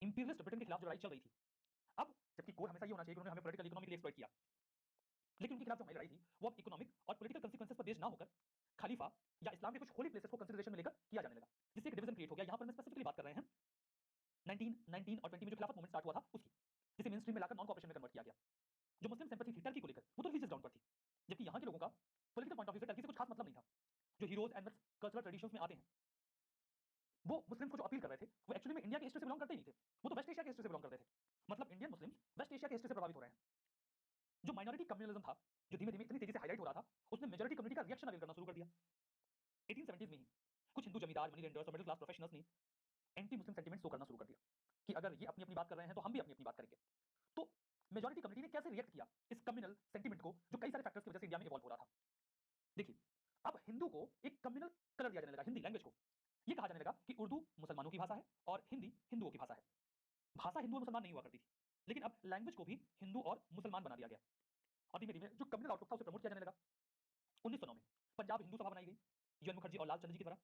इंपीरियलिस्ट ब्रिटेन के खिलाफ जो लड़ाई चल रही थी, अब जबकि कोर हमेशा ये होना चाहिए कि उन्होंने हमें पॉलिटिकल इकोनॉमिकली एक्सप्लॉइट किया, लेकिन उनके खिलाफ जो हमारी लड़ाई थी वो अब इकोनॉमिक और पॉलिटिकल कॉन्सिक्वेंसेस पर बेस्ड ना होकर खलीफा या इस्लाम के कुछ होली प्लेसेस को कंसिडरेशन में लेकर किया जाने लगा, जिससे एक डिवीजन क्रिएट हो गया। यहाँ पर मैं स्पेसिफिकली बात कर रहे हैं 1919 और 20 में जो खिलाफत मूवमेंट स्टार्ट हुआ था उसकी, जिसे मेन स्ट्रीम में लाकर नॉन कॉपरेशन में कन्वर्ट किया गया। जो मुस्लिम सिंपैथी थी टर्की को लेकर वो तो रिलीजियस ग्राउंड पर थी, जबकि यहाँ के लोगों का पॉलिटिकल पॉइंट ऑफ व्यू से टर्की से कुछ खास मतलब नहीं था। जो हीरोज एंड कल्चरल ट्रेडिशंस में आते हैं वो मुस्लिम्स को जो अपील कर रहे थे वो एक्चुअली में इंडिया के हिस्ट्री से बिलोंग करते ही नहीं थे, वो तो वेस्ट एशिया के हिस्ट्री से बिलोंग करते थे। मतलब इंडियन मुस्लिम्स वेस्ट एशिया के हिस्ट्री से प्रभावित हो रहे हैं। जो माइनॉरिटी कम्युनलिज्म था जो धीमे धीमे इतनी तेजी से हाईलाइट हो रहा था, उसने मेजॉरिटी कम्युनिटी का रिएक्शन अवेल करना शुरू कर दिया। 1870s में ही कुछ हिंदू जमींदार मनी लेंडर्स और मिडिल क्लास प्रोफेशनल्स ने एंटी मुस्लिम सेंटिमेंट शो करना शुरू कर दिया कि अगर ये अपनी अपनी बात कर रहे हैं तो हम भी अपनी अपनी बात करेंगे। तो मेजॉरिटी कम्युनिटी ने कैसे रिएक्ट किया इस कम्युनल सेंटिमेंट को जो कई सारे फैक्टर्स की वजह से इंडिया में इवॉल्व हो रहा था। देखिए अब हिंदू को एक कम्युनल कलर दिया जाने लगा, हिंदी लैंग्वेज को ये कहा जाने लगा कि उर्दू मुसलमानों की भाषा है और हिंदी हिंदुओं की भाषा है। भाषा हिंदू और मुसलमान नहीं हुआ करती थी, लेकिन अब लैंग्वेज को भी हिंदू और मुसलमान बना दिया गया। और धीमे धीमे जो कम्युनल आउटलुक था उसे प्रमोट किया जाने लगा। 1909 में पंजाब हिंदू सभा बनाई गई यूएन मुखर्जी और लाल चंद्र जी की द्वारा,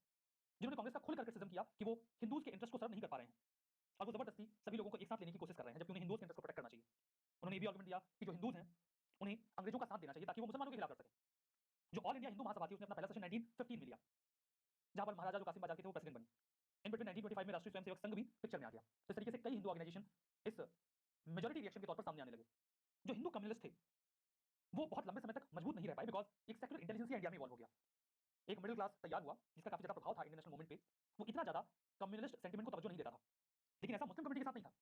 जिन्होंने कांग्रेस का खुलकर क्रिटिसिज्म किया कि वो हिंदूज के इंटरेस्ट को सर्व नहीं कर पा रहे हैं और वो जबरदस्ती सभी लोगों को एक साथ लेने की कोशिश कर रहे हैं, जबकि उन्हें हिंदूज के इंटरेस्ट को प्रोटेक्ट करना चाहिए। उन्होंने ये भी आर्गुमेंट दिया कि जो हिंदूज हैं उन्हें अंग्रेजों का साथ देना चाहिए ताकि वो मुसलमानों के खिलाफ लड़ सकें। जो ऑल इंडिया हिंदू महासभा थी उसने अपना पहला सेशन 1915 में लिया, जहां पर महाराजा जो कासिम बाजार के थे वो प्रेसिडेंट बने। इन बिटवीन 1925 में राष्ट्रीय स्वयंसेवक संघ भी पिक्चर में आ गया। तो इस तरीके से कई हिंदू ऑर्गेनाइजेशन इस मेजॉरिटी रिएक्शन के तौर पर सामने आने लगे। जो हिंदू कम्युनिस्ट थे वो बहुत लंबे समय तक मजबूत नहीं रह पाए, बिकॉज एक सेक्युलर इंटेलिजेंस इंडिया में इवॉल्व हो गया। एक मिडिल क्लास तैयार हुआ जिसका काफी ज्यादा प्रभाव था इंडियन नेशनल मूवमेंट पे। वो इतना ज्यादा कम्युनलिस्ट सेंटिमेंट को तवज्जो नहीं देता था, लेकिन ऐसा मुस्लिम कम्युनिटी के साथ नहीं था।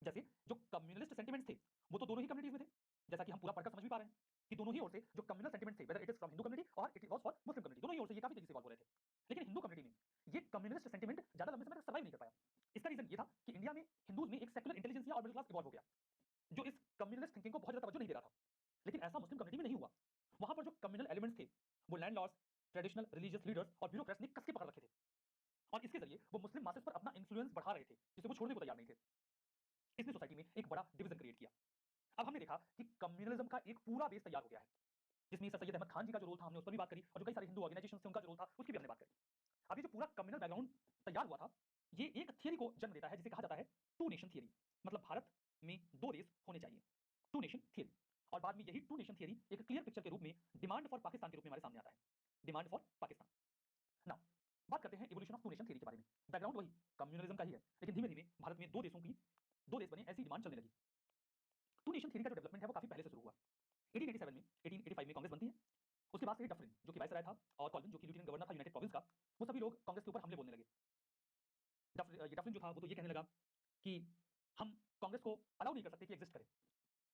जैसे जो कम्युनलिस्ट सेंटिमेंट्स थे वो तो दोनों ही कम्युनिटीज में थे, जैसा कि हम पूरा पढ़कर समझ भी पा रहे हैं कि दोनों ही ओर से जो कम्युनल सेंटिमेंट थे, whether it is from Hindu community और it was for Muslim community, दोनों ही ओर से ये काफी तेजी से इवॉल्व हो रहे थे। लेकिन हिंदू कम्युनिटी में ये कम्युनलिस्ट सेंटिमेंट ज्यादा लंबे समय तक सर्वाइव नहीं कर पाया। इसका रीजन ये था कि इंडिया में हिंदूज में एक सेक्युलर इंटेलिजेंसिया और मिडिल क्लास इवॉल्व हो गया, जो इस कम्युनलिस्ट थिंकिंग को बहुत ज्यादा तवज्जो नहीं दे रहा था। लेकिन ऐसा मुस्लिम कम्युनिटी में नहीं हुआ। वहां पर जो कम्युनल एलिमेंट्स थे वो लैंडलॉर्ड्स, ट्रेडिशनल रिलीजियस लीडर्स और ब्यूरोक्रेट्स ने कस के पकड़ रखे थे, और इसके जरिए वो मुस्लिम मासेस पर अपना इन्फ्लुएंस बढ़ा रहे थे, जिसे वो छोड़ने को तैयार नहीं थे। इसने सोसाइटी में एक बड़ा डिवीजन क्रिएट किया। अब हमने देखा कि कम्युनलिज्म का एक पूरा बेस तैयार हो गया है, जिसमें सर सैयद अहमद खान जी का जो रोल था हमने उस पर भी बात करी, और जो कई सारे हिंदू ऑर्गेनाइजेशन थे उनका जो रोल था उसकी भी हमने बात करी। अब ये जो पूरा कम्युनल बैकग्राउंड तैयार हुआ था ये एक थियरी को जन्म देता है जिसे कहा जाता है टू नेशन थियरी, मतलब भारत में दो देश होने चाहिए, टू नेशन थियरी। और बाद में यही टू नेशन थियरी एक क्लियर पिक्चर के रूप में डिमांड फॉर पाकिस्तान के रूप में हमारे सामने आता है, डिमांड फॉर पाकिस्तान। नाउ बात करते हैं evolution of two nation theory के बारे में। बैकग्राउंड वही कम्युनलिज्म का ही है, लेकिन धीमे धीमे भारत में दो देशों की दो देश बने ऐसी डिमांड चलने लगी। टू नेशन थियरी का जो डेवलपमेंट है वो काफी पहले से शुरू हुआ। 1887 में 1885 में कांग्रेस बनती है। उसके बाद से डफरिन जो कि वायसराय था और कॉल्विन जो कि लेफ्टिनेंट गवर्नर था यूनाइटेड प्रोविंस का, वो सभी लोग कांग्रेस के ऊपर हमले बोलने लगे। डफरिन जो था वो तो ये कहने लगा कि हम कांग्रेस को अलाउ नहीं कर सकते कि एग्जिस्ट करे।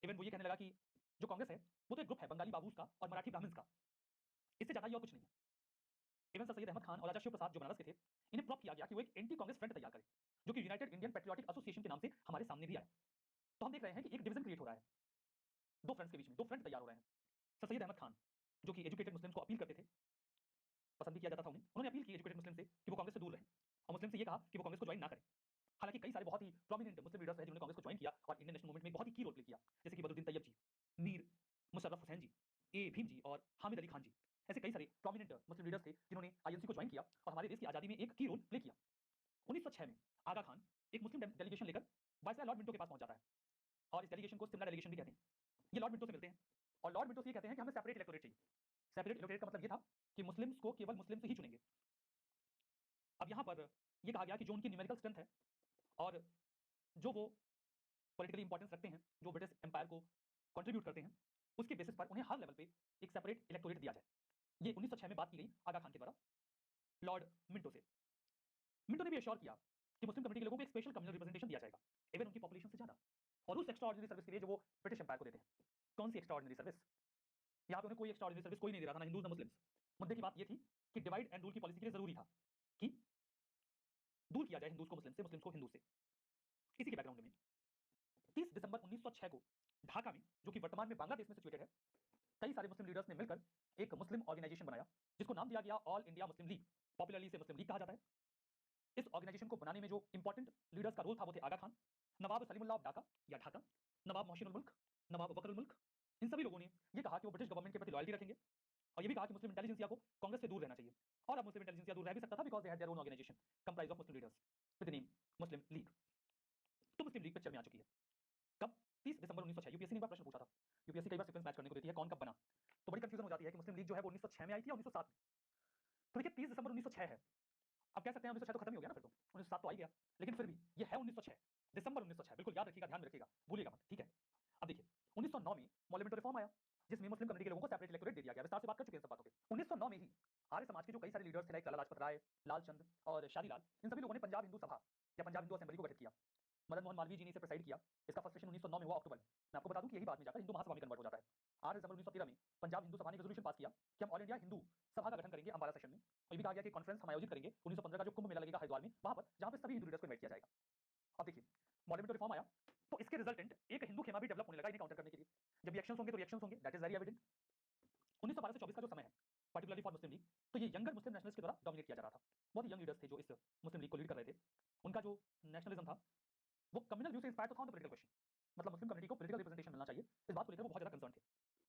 इवन वो ये कहने लगा कि जो कांग्रेस है वो तो एक ग्रुप है बंगाली बाबूस का और मराठी ब्राह्मण्स का, इससे ज्यादा ये और कुछ नहीं है। इवन सर सैयद अहमद खान और राजा शिव प्रसाद जो बनारस के थे, इन्हें प्रोप किया गया कि वो एक एंटी कांग्रेस फ्रंट तैयार करें, जो कि यूनाइटेड इंडियन पैट्रियोटिक एसोसिएशन के नाम से हमारे सामने भी आया। तो हम देख रहे हैं कि एक डिवीजन क्रिएट हो रहा है, दो फ्रंट्स के बीच में दो फ्रंट तैयार हो रहे हैं। सर सैयद अहमद खान जो कि एजुकेटेड मुस्लिम्स को अपील करते थे, पसंद भी किया जाता था उन्हें, उन्होंने अपील की एजुकेटेड मुस्लिम से कि वो कांग्रेस से दूर रहें, और मुस्लिम से ये कहा कि वो कांग्रेस को ज्वाइन ना करें। हालांकि कई सारे बहुत ही प्रोमिनेंट मुस्लिम लीडर्स हैं जिन्होंने कांग्रेस को ज्वाइन किया और इंडियन नेशनल मूवमेंट में बहुत ही की रोल प्ले किया, जैसे कि बदरुद्दीन तैयब जी, मीर मुशर्रफ हुसैन जी, ए भीम जी और हामिद अली खान जी। ऐसे कई सारे प्रोमिनेंट मुस्लिम लीडर्स थे जिन्होंने आईएनसी को ज्वाइन किया और हमारे देश की आजादी में एक की रोल प्ले किया। 1906 में आगा खान एक मुस्लिम डेलीगेशन लेकर वायसराय लॉर्ड मिंटो के पास पहुंच जाता है, और इस डेलीगेशन को सिमला डेलीगेशन भी कहते हैं। ये लॉर्ड मिंटो से मिलते हैं और लॉर्ड मिंटो से ये कहते हैं कि हमें सेपरेट इलेक्टोरेट चाहिए। सेपरेट इलेक्टोरेट का मतलब ये था कि मुस्लिम्स को केवल मुस्लिम से ही चुनेंगे। अब यहाँ पर ये कहा गया कि जो उनकी न्यूमेरिकल स्ट्रेंथ है और जो वो पॉलिटिकली इंपॉर्टेंस रखते हैं, जो ब्रिटिश एम्पायर को कंट्रीब्यूट करते हैं, उसके बेसिस पर उन्हें हर लेवल पे एक सेपरेट इलेक्टोरेट दिया जाए। ये 1906 में बात की गई आगा खान के द्वारा लॉर्ड मिंटो से। मिंटो ने भी एश्योर किया कि मुस्लिम कम्युनिटी के लोगों को एक स्पेशल कम्युनल रिप्रेजेंटेशन दिया जाएगा, इवन उनकी पॉपुलेशन से ज्यादा, और उस एक्स्ट्रा ऑर्डिनरी सर्विस के लिए जो वो ब्रिटिश एम्पायर को देते हैं। कौन सी एक्स्ट्रा ऑर्डिनरी सर्विस? यहाँ पे उन्हें कोई एक्स्ट्रा ऑर्डिनरी सर्विस कोई नहीं दे रहा था, ना हिंदूज ना मुस्लिम्स। मुद्दे की बात ये थी कि डिवाइड एंड रूल की पॉलिसी के लिए जरूरी था कि दूर किया जाए हिंदूज को मुस्लिम से, मुस्लिम्स को हिंदू से। इसी के बैकग्राउंड में 30 दिसंबर 1906 को ढाका में, जो कि वर्तमान में बांग्लादेश में सिचुएटेड है, कई सारे मुस्लिम लीडर्स ने मिलकर एक मुस्लिम ऑर्गेनाइजेशन बनाया जिसको नाम दिया गया all India Muslim league, popularly इसे मुस्लिम लीग कहा जाता है। इस ऑर्गेनाइजेशन को बनाने में जो इंपॉर्टेंट लीडर्स का रोल था वो थे आगा खान, नवाब सलीमुल्लाह ऑफ ढाका या ढाका, नवाब मोहसिनुल मुल्क, नवाब वकरुल मुल्क। इन सभी लोगों ने ये कहा कि वो ब्रिटिश गवर्नमेंट के प्रति लॉयल्टी रखेंगे, और ये भी कहा कि मुस्लिम इंटेलिजेंसिया को कांग्रेस से दूर रहना चाहिए। और अब मुस्लिम इंटेलिजेंसिया दूर रह भी सकता था because they had their own organisation comprise of Muslim leaders with the name Muslim League. तो मुस्लिम लीग पिक्चर में आ चुकी है। कब? 30 दिसंबर 1906। यूपीएससी ने एक बार प्रश्न पूछा था, यूपीएससी कई बार सीक्वेंस मैच करने को देती है कौन कब बना, तो बड़ी कंफ्यूजन हो जाती है कि मुस्लिम लीग जो है वो 1906 में आई थी या 1907 में। तो देखिए 30 दिसंबर 1906 है, अब कह सकते हैं 1906 तो खत्म ही हो गया ना, फिर तो 1907 तो आ ही गया, लेकिन फिर भी ये है 1906, दिसंबर 1906, बिल्कुल याद रखिएगा, ध्यान में रखिएगा, भूलिएगा मत, ठीक है। अब देखिए 1909 में मॉलमेंटो रिफॉर्म आया जिसमें मुस्लिम कम्युनिटी के लोगों को सेपरेट इलेक्टोरेट दे दिया गया। विस्तार से बात कर चुके हैं सब बातों पे। 1909 में ही आर्य समाज के जो कई सारे लीडर्स थे लाइक लाला लाजपत राय, लालचंद और शादीलाल, इन सभी लोगों ने पंजाब हिंदू सभा या पंजाब हिंदू असेंबली को गठित किया। मदन मोहन मालवीय जी ने इसे प्रेसाइड किया। इसका फर्स्ट सेशन 1909 में हुआ अक्टूबर में। मैं आपको बता दूं कि यही बाद में जाकर हिंदू महासभा में कन्वर्ट हो जाता है। 8 दिसंबर 1913 में पंजाब हिंदू सभा ने रेजोल्यूशन पास किया कि हम ऑल इंडिया हिंदू सभा का गठन करेंगे अंबाला सेशन में। और ये भी कहा गया कि कॉन्फ्रेंस हम आयोजित करेंगे 1915 का जो कुंभ मेला लगेगा हरिद्वार में, वहां पर जहां पे सभी हिंदू लीडर्स को इनवाइट किया जाएगा। अब देखिए मॉलमेंटो रिफॉर्म आया तो इसके रिजल्टेंट एक हिंदू खेमा भी डेवलप होने लगा इन्हें काउंटर करने के लिए। जब रिएक्शंस होंगे तो रिएक्शंस होंगे, दैट इज वेरी एविडेंट। 1912 से 24 का जो समय है पर्टिकुलरली फॉर मुस्लिम लीग, तो ये यंगर मुस्लिम नेशनलिस्ट के द्वारा डोमिनेट किया जा रहा था। बहुत ही यंग लीडर्स थे जो इस मुस्लिम लीग को लीड कर रहे थे। उनका जो नेशनलिज्म था वो कम्युनल व्यू से इंस्पायर तो था ऑन द पॉलिटिकल क्वेश्चन, मतलब मुस्लिम कम्युनिटी को पॉलिटिकल रिप्रेजेंटेशन मिलना चाहिए, इस बात को लेकर वो बहुत ज्यादा कंसर्न थे।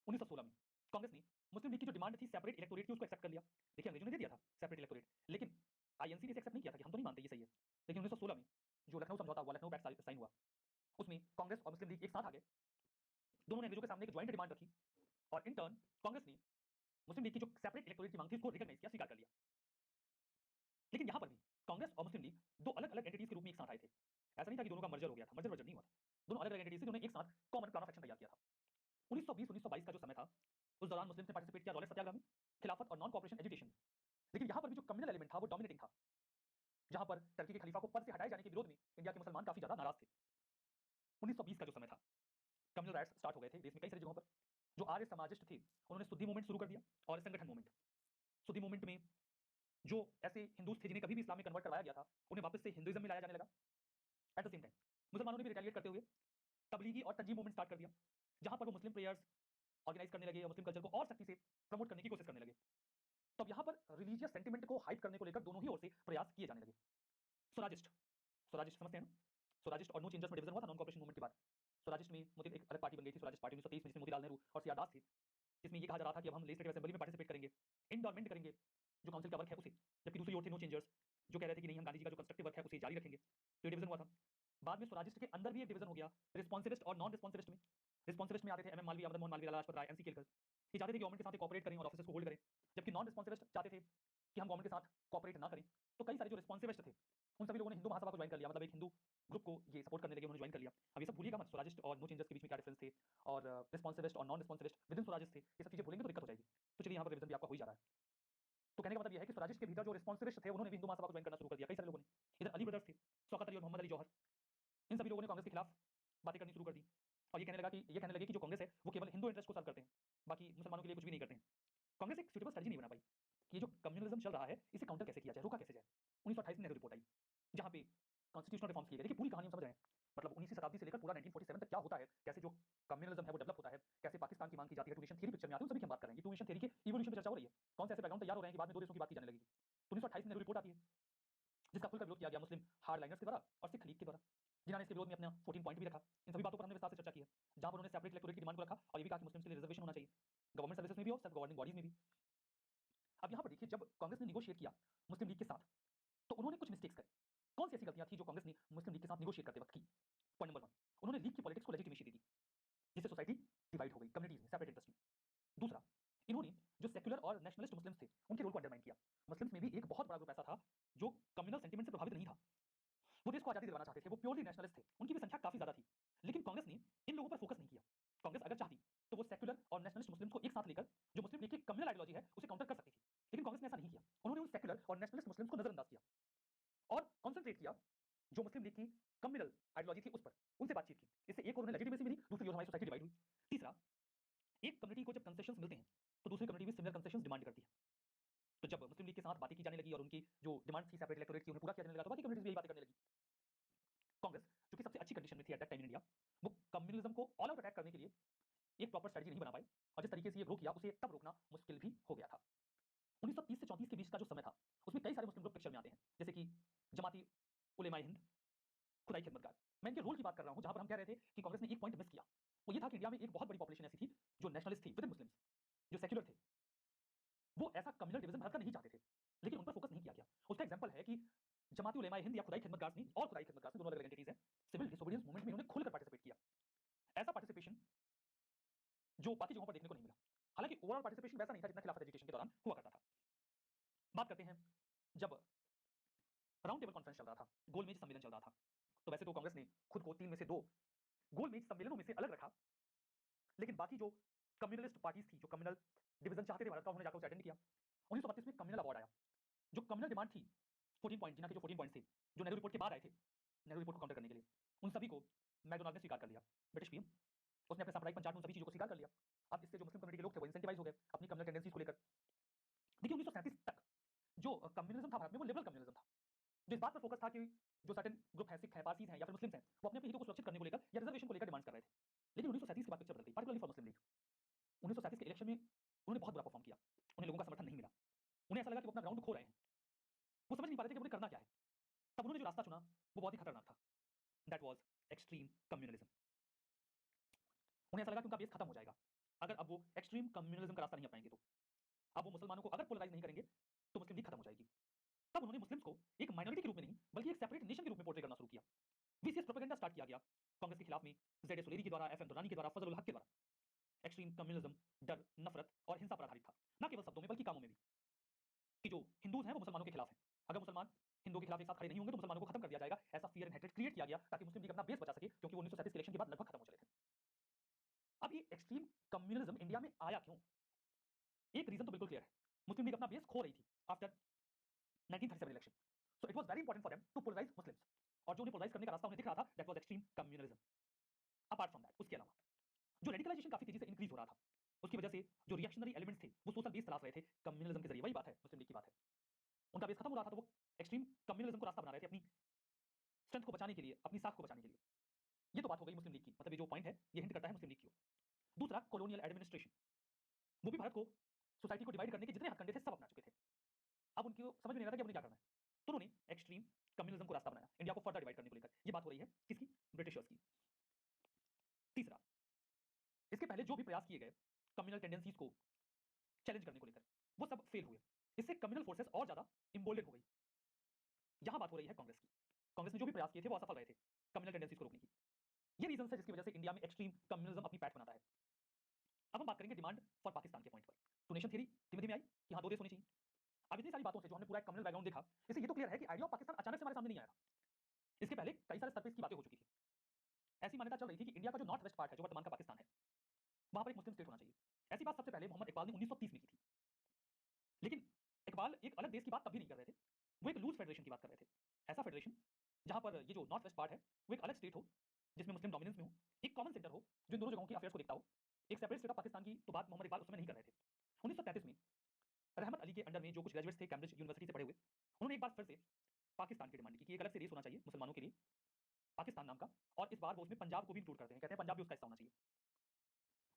1916 में कांग्रेस ने मुस्लिम लीग की जो डिमांड थी सेपरेट इलेक्टोरेट की उसको एक्सेप्ट कर लिया। देखिए अंग्रेजों ने दे दिया था सेपरेट इलेक्टोरेट, लेकिन आईएनसी ने एक्सेप्ट नहीं किया था कि हम तो नहीं मानते ये सही है। लेकिन 1916 में जो लखनऊ समझौता हुआ, लखनऊ पैक्ट साइन हुआ, उसमें कांग्रेस और मुस्लिम लीग एक साथ आ गए। दोनों ने अंग्रेजों के सामने एक ज्वाइंट डिमांड रखी और इन टर्न कांग्रेस ने मुस्लिम लीग की जो सेपरेट इलेक्टोरेट की मांग थी उसको रिकॉग्नाइज किया, स्वीकार कर लिया। लेकिन यहां पर भी कांग्रेस और मुस्लिम लीग दो अलग अलग एंटिटीज के रूप में एक साथ आए थे। ऐसा नहीं था कि दोनों का मर्जर हो गया था, मर्जर नहीं हुआ था। दोनों अलग अलग एंटिटीज थे जिन्होंने एक साथ कॉमन प्लान ऑफ एक्शन तैयार किया था। 1920-1922 का जो समय था उस दौरान मुस्लिम्स ने पार्टिसिपेट किया रॉलेट सत्याग्रह में, खिलाफत और नॉन कॉपरेशन एजुटेशन में। लेकिन यहां पर भी जो कम्युनल एलिमेंट था वो डोमिनेटिंग था, जहां पर टर्की के खलीफा को पद से हटाए जाने के विरोध में इंडिया के मुसलमान काफी ज्यादा नाराज थे। 1920 का जो समय था, कम्युनल राइट्स स्टार्ट हो गए थे देश में कई सारी जगहों पर। जो आर्य समाजिस्ट थे उन्होंने सुद्दी मूवमेंट शुरू कर दिया और संगठन मूवमेंट। सुद्दी मूवमेंट में जो ऐसे हिंदूस थे जिन्हें कभी भी इस्लाम में कन्वर्ट करवाया गया था उन्हें वापस से हिंदुइज्म में लाया जाने लगा। एट द सेम टाइम मुसलमानों ने भी रिटेलिएट करते हुए तबलीगी और तंजीम मूवमेंट स्टार्ट कर दिया, जहां पर वो मुस्लिम प्रेयर्स ऑर्गेनाइज करने लगे और मुस्लिम कल्चर को और सख्ती से प्रमोट करने की कोशिश करने लगे। तो अब यहाँ पर रिलीजियस सेंटिमेंट को हाइप करने को लेकर दोनों ही ओर से प्रयास किए जाने लगे। स्वराजिस्ट, स्वराजिस्ट समझते हैं ना? स्वराजिस्ट और नो चेंजर्स में डिवीजन हुआ था नॉन कॉपरेशन मूवमेंट के बाद। स्वराजिस्ट में मोदी एक अलग पार्टी बन गई थी, स्वराजिस्ट पार्टी 1923 में, जिसमें मोतीलाल नेहरू और सीआर दास थे, जिसमें ये कहा जा रहा था कि अब हम लेजिस्लेटिव असेंबली में पार्टिसिपेट करेंगे, इंडोर्मेंट करेंगे जो काउंसिल का वर्क है उसे। जबकि दूसरी ओर थे नो चेंजर्स जो कह रहे थे कि नहीं, हम गांधी जी का जो कंस्ट्रक्टिव वर्क है उसे जारी रखेंगे। तो ये डिवीजन हुआ था। बाद में स्वराजिस्ट के अंदर भी एक डिवीजन हो गया रिस्पॉन्सिविस्ट और नॉन रिस्पॉन्सिविस्ट में। रिस्पॉन्सिविस्ट में आते थे एमएम मालवीय, मदन मोहन मालवीय, लाला लाजपत राय, एनसी केलकर। ये चाहते थे कि गवर्नमेंट के साथ कोऑपरेट करें और ऑफिसर्स को होल्ड करें। जबकि नॉन रिस्पॉन्सिविस्ट चाहते थे कि हम गवर्नमेंट के साथ कोऑपरेट ना करें। तो कई सारे जो रिस्पॉन्सिविस्ट थे उन सभी लोगों ने हिंदू महासभा को ज्वाइन कर लिया, मतलब एक हिंदू ग्रुप को ये सपोर्ट करने लगे, उन्होंने ज्वाइन कर लिया। अब ये सब भूलिएगा मत, स्वराजिस्ट और नो चेंजर्स के बीच में क्या डिफरेंस थे और रिस्पॉन्सिविस्ट और नॉन रिस्पॉन्सिविस्ट विद इन स्वराजिस्ट थे, ये सब चीजें भूलेंगे तो दिक्कत हो जाएगी। तो चलिए यहाँ पर रिवीजन भी आपका हो ही जा रहा है। तो कहने का मतलब यह है कि स्वराजिस्ट के भीतर जो रिस्पॉन्सिविस्ट थे उन्होंने भी हिंदू महासभा को ज्वाइन करना शुरू कर दिया, कई सारे लोगों ने। इधर अली ब्रदर्स थे, शौकत अली और मोहम्मद अली जौहर, इन सभी लोगों ने कांग्रेस के खिलाफ बातें करनी शुरू कर दी और ये कहने लगे कि जो कांग्रेस है वो केवल हिंदू इंटरेस्ट को सर्व करते हैं, बाकी मुसलमानों के लिए कुछ भी नहीं करते हैं। कांग्रेस एक सूटेबल स्ट्रेटजी नहीं बना पाई कि ये जो कम्युनलिज्म चल रहा है इसे काउंटर कैसे किया जाए, रोका कैसे जाए। 1928 में नेहरू रिपोर्ट आई जहां पे कॉन्स्टिट्यूशनल रिफॉर्म्स किए गए। देखिए पूरी कहानी हम समझ रहे हैं, मतलब 19वीं शताब्दी से लेकर पूरा 1947 तक क्या होता है, कैसे जो कम्युनलिज्म है वो डेवलप होता है, कैसे पाकिस्तान की मांग की जाती है, टू नेशन थ्योरी पिक्चर में आती है, उन सभी की हम बात कर रहे हैं। टू नेशन थ्योरी के इवोल्यूशन पे चर्चा हो रही है, कौन से ऐसे बैकग्राउंड तैयार हो रहे हैं कि बाद में दो देशों की बात की जाने लगेगी। तो 1928 में नेहरू रिपोर्ट आती है जिसका खुलकर विरोध किया गया मुस्लिम हार्ड लाइनर्स के द्वारा और सिख लीग के द्वारा, जिन्होंने इसके विरोध में अपना 14 पॉइंट भी रखा। इन सभी बातों पर हमने विस्तार से चर्चा की है, जहां पर उन्होंने सेपरेट इलेक्टोरेट की डिमांड को रखा और ये भी कहा कि मुस्लिम्स के लिए रिजर्वेशन होना चाहिए, गवर्नमेंट सर्विसेज में भी और सेल्फ गवर्निंग बॉडीज में भी। अब यहाँ पर देखिए जब कांग्रेस ने निगोशिएट किया मुस्लिम लीग के साथ तो उन्होंने कुछ मिस्टेक्स करे। कौन सी ऐसी गलतियां थी जो कांग्रेस ने मुस्लिम लीग के साथ निगोशिएट करते वक्त की? पॉइंट नंबर 1, उन्होंने लीग की पॉलिटिक्स को लेजिटिमेसी दे दी, जिससे सोसाइटी डिवाइड हो गई कम्युनिटीज में, सेपरेट इंटरेस्ट में। दूसरा, इन्होंने जो सेक्युलर और नेशनलिस्ट मुस्लिम्स थे उनके रोल को अंडरमाइन किया। मुस्लिम्स में भी एक बहुत बड़ा ग्रुप ऐसा था जो कम्युनल सेंटिमेंट से प्रभावित नहीं था, वो देश को आजादी दिलवाना चाहते थे, वो प्योरली नेशनलिस्ट थे, उनकी भी संख्या काफी ज्यादा थी। लेकिन कांग्रेस ने इन लोगों पर फोकस नहीं किया। कांग्रेस अगर चाहती तो वो सेक्युलर और नेशनलिस्ट मुस्लिम्स को एक साथ लेकर जो मुस्लिम लीग की कम्युनल आइडियोलॉजी है उसे काउंटर कर सकती थी, लेकिन कांग्रेस ने ऐसा नहीं किया। उन्होंने उन सेक्युलर और नेशनलिस्ट मुस्लिम्स को नजरअंदाज किया और कॉन्सेंट्रेट किया जो मुस्लिम लीग की कम्युनल आइडियोलॉजी थी उस पर, उनसे बातचीत की। इससे एक और उन्हें लेजिटिमेसी मिली, दूसरी ओर हमारी सोसाइटी डिवाइड हुई। तीसरा, एक कम्युनिटी को जब कंसेशंस मिलते हैं तो दूसरी कम्युनिटी भी सिमिलर कंसेशंस डिमांड करती है। तो जब मुस्लिम लीग के साथ बातें की जाने लगी और उनकी जो डिमांड थी सेपरेट इलेक्टोरेट की उन्हें पूरा किया जाने लगा तो बाकी कम्युनिटीज भी यही बातें करने लगी। कांग्रेस जो कि सबसे अच्छी कंडीशन में थी at that time in India, वो कम्युनलिज्म को ऑल आउट अटैक करने के लिए एक प्रॉपर स्ट्रेटजी नहीं बना पाई और जिस तरीके से ये ग्रो किया उसे तब रोकना मुश्किल भी हो गया था। 1930 से 34 के बीच का जो समय था उसमें कई सारे मुस्लिम ग्रुप पिक्चर में आते हैं, जैसे कि जमाती उलेमाए हिंद, खुदाई खिदमतगार। मैं इनके रोल की बात कर रहा हूं, जहां पर हम कह रहे थे कि कांग्रेस ने एक पॉइंट मिस किया, वो ये था कि इंडिया में एक बहुत बड़ी पॉपुलेशन ऐसी थी जो नेशनलिस्ट थी विद इन मुस्लिम्स, जो सेक्युलर थे, वो ऐसा कम्युनल डिवीजन भारत का नहीं चाहते थे, लेकिन उन पर फोकस नहीं किया गया। उसका एग्जांपल है कि जमाती उलेमाए हिंद या खुदाई खिदमतगार ने और खुदाई खिदमतगार दोनों अलग अलग एंटिटीज हैं, सिविल डिसोबीडियंस मूवमेंट में इन्होंने खुलकर पार्टिसिपेट किया। ऐसा पार्टिसिपेशन जो बाकी जगहों पर देखने को नहीं मिला। हालांकि ओवरऑल पार्टिसिपेशन वैसा नहीं था जितना खिलाफत एजुकेशन के दौरान हुआ करता था। बात करते हैं जब राउंड टेबल कॉन्फ्रेंस चल रहा था, गोलमेज सम्मेलन चल रहा था, तो वैसे तो कांग्रेस ने खुद को 3 में से 2 गोलमेज सम्मेलनों में से अलग रखा, लेकिन बाकी जो कम्युनलिस्ट पार्टीज थी जो कम्युनल डिवीजन चाहते थे भारत का, उन्होंने जाकर उसे अटेंड किया। 1932 में कम्युनल अवार्ड आया। जो कम्युनल डिमांड थी 14 पॉइंट, जिनके जो 14 पॉइंट थे जो नेहरू रिपोर्ट के बाद आए थे, नेहरू रिपोर्ट को काउंटर करने के लिए, उन सभी को मैकडोनाल्ड ने स्वीकार कर लिया। ब्रिटिश पीएम उसने अपने साप्ताहिक पंचांग में उन सभी चीजों को स्वीकार कर लिया। अब इससे जो मुस्लिम कम्युनिटी के लोग थे वो इंसेंटिवाइज हो गए अपनी कम्युनल टेंडेंसीज को लेकर। देखिए 1937 तक जो कम्युनिज्म था भारत में वो लिबरल कम्युनिज्म था, जो इस बात पर फोकस था कि जो सर्टेन ग्रुप है, सिख है, पारसीज हैं या फिर मुस्लिम्स हैं, वो अपने हितों को सुरक्षित करने को लेकर या रिजर्वेशन को लेकर डिमांड कर रहे थे। लेकिन 1937 के बाद पिक्चर बदल गई, पार्टिकुलरली फॉर मुस्लिम लीग। 1937 के इलेक्शन में उन्होंने बहुत बुरा परफॉर्म किया, उन्हें लोगों का समर्थन नहीं मिला, उन्हें ऐसा लगा कि वो अपना ग्राउंड खो रहे हैं, वो समझ नहीं पा रहे थे कि उन्हें करना क्या है। तब उन्होंने जो रास्ता चुना वो बहुत ही खतरनाक था, दैट वाज एक्सट्रीम कम्युनलिज्म। उन्हें ऐसा लगा कि उनका बेस खत्म हो जाएगा अगर अब वो एक्सट्रीम कम्युनलिज्म का रास्ता नहीं अपनाएंगे तो। अब वो मुसलमानों को अगर पोलराइज नहीं करेंगे तो मुस्लिम लीग खत्म हो जाएगी। तब उन्होंने मुस्लिम्स को एक माइनॉरिटी के रूप में नहीं बल्कि एक सेपरेट नेशन के रूप में पोर्ट्रे करना शुरू किया। वीसीएस प्रोपेगेंडा स्टार्ट किया गया कांग्रेस के खिलाफ में, जेड सुलेरी के द्वारा, एफएम दुरानी के द्वारा, फजल उल हक के द्वारा। एक्सट्रीम कम्युनलिज्म डर, नफरत और हिंसा पर आधारित था, न केवल शब्दों में बल्कि कामों में भी। कि जो हिंदूज हैं वो मुसलमानों के खिलाफ हैं, अगर मुसलमान हिंदुओं के खिलाफ एक साथ खड़े नहीं होंगे तो मुसलमानों को खत्म कर दिया जाएगा, ऐसा फियर एंड हेट्रेड क्रिएट किया गया ताकि मुस्लिम लीग अपना बेस बचा सके, क्योंकि वो 1937 के इलेक्शन के बाद लगभग खत्म हो चले थे। अब ये एक्सट्रीम कम्युनलिज्म इंडिया में आया क्यों? एक रीजन तो बिल्कुल क्लियर है, मुस्लिम लीग अपना बेस खो रही थी after 1937 election, so it was very important for them to polarise Muslims, और जो उन्हें पोलराइज करने का रास्ता उन्हें दिख रहा था that was extreme communalism. Apart from that, उसके अलावा जो रेडिकलाइजेशन काफी तेजी से इंक्रीज हो रहा था, उसकी वजह से जो रिएक्शनरी एलिमेंट्स थे वो सोशल बेस तलाश रहे थे कम्युनलिज्म के जरिए, वही बात है मुस्लिम लीग की बात है। उनका बेस खत्म हो रहा था तो वो एक्सट्रीम कम्युनलिज्म को रास्ता बना रहे थे अपनी स्ट्रेंथ को बचाने के लिए, अपनी साख को बचाने के लिए। ये तो बात हो गई मुस्लिम लीग की, मतलब ये जो पॉइंट है ये हिंट करता है मुस्लिम लीग की ओर। दूसरा, कॉलोनियल एडमिनिस्ट्रेशन, वो भी भारत को सोसाइटी को डिवाइड करने के जितने हथकंडे थे सब अपना चुके थे। अब उनको समझ में नहीं आ रहा था कि उन्हें क्या करना है, तो उन्होंने एक्सट्रीम कम्युनिज्म को रास्ता बनाया इंडिया को फर्दर डिवाइड करने को लेकर। ये बात हो रही है किसकी? ब्रिटिशर्स की। तीसरा, इसके पहले जो भी प्रयास किए गए कम्युनल टेंडेंसीज को चैलेंज करने को लेकर, वो सब फेल हुए। इससे कम्युनल फोर्सेस और ज्यादा इम्बोल्डेड हो गई। यहां बात हो रही है कांग्रेस की। कांग्रेस ने जो भी प्रयास किए थे वो असफल रहे थे कम्युनल टेंडेंसीज को रोकने की। ये रीजन है जिसकी वजह से इंडिया में एक्सट्रीम कम्युनिज्म अपनी पैठ बनाता है। अब हम बात करेंगे डिमांड फॉर पाकिस्तान के पॉइंट पर। टू नेशन थ्योरी धीमे धीमे आई कि हाँ दो देश होने चाहिए। अब इतनी सारी बातों से जो हमने पूरा एक कम्युनल बैकग्राउंड देखा, इससे ये तो क्लियर है कि आइडिया ऑफ पाकिस्तान अचानक से हमारे सामने नहीं आया था। इसके पहले कई सारे सरफेस की बातें हो चुकी थी। ऐसी मान्यता चल रही थी कि इंडिया का जो नॉर्थ वेस्ट पार्ट है, जो वर्तमान का पाकिस्तान है, वहां पर एक मुस्लिम स्टेट होना चाहिए। ऐसी बात सबसे पहले मोहम्मद इकबाल ने 1930 में की थी। लेकिन इकबाल एक अलग देश की बात तब भी नहीं कर रहे थे, वो एक लूज फेडरेशन की बात कर रहे थे। ऐसा फेडरेशन जहां पर ये जो नॉर्थ वेस्ट पार्ट है वो एक अलग स्टेट हो जिसमें मुस्लिम डोमिनेंस में हो, एक कॉमन सेंटर हो जो इन दोनों जगहों के अफेयर्स को देखता हो, एक सेपरेट स्टेट ऑफ पाकिस्तान की तो बात मोहम्मद इकबाल उस समय नहीं कर रहे थे। 1933 में रहमत अली के अंडर में जो कुछ ग्रेजुएट्स थे कैम्ब्रिज यूनिवर्सिटी से पढ़े हुए, उन्होंने एक बार फिर से पाकिस्तान की डिमांड की कि एक अलग से देश होना चाहिए मुसलमानों के लिए, पाकिस्तान नाम का, और इस बार वो उसमें पंजाब को भी इंक्लूड करते हैं, कहते हैं पंजाब भी उसका हिस्सा होना चाहिए।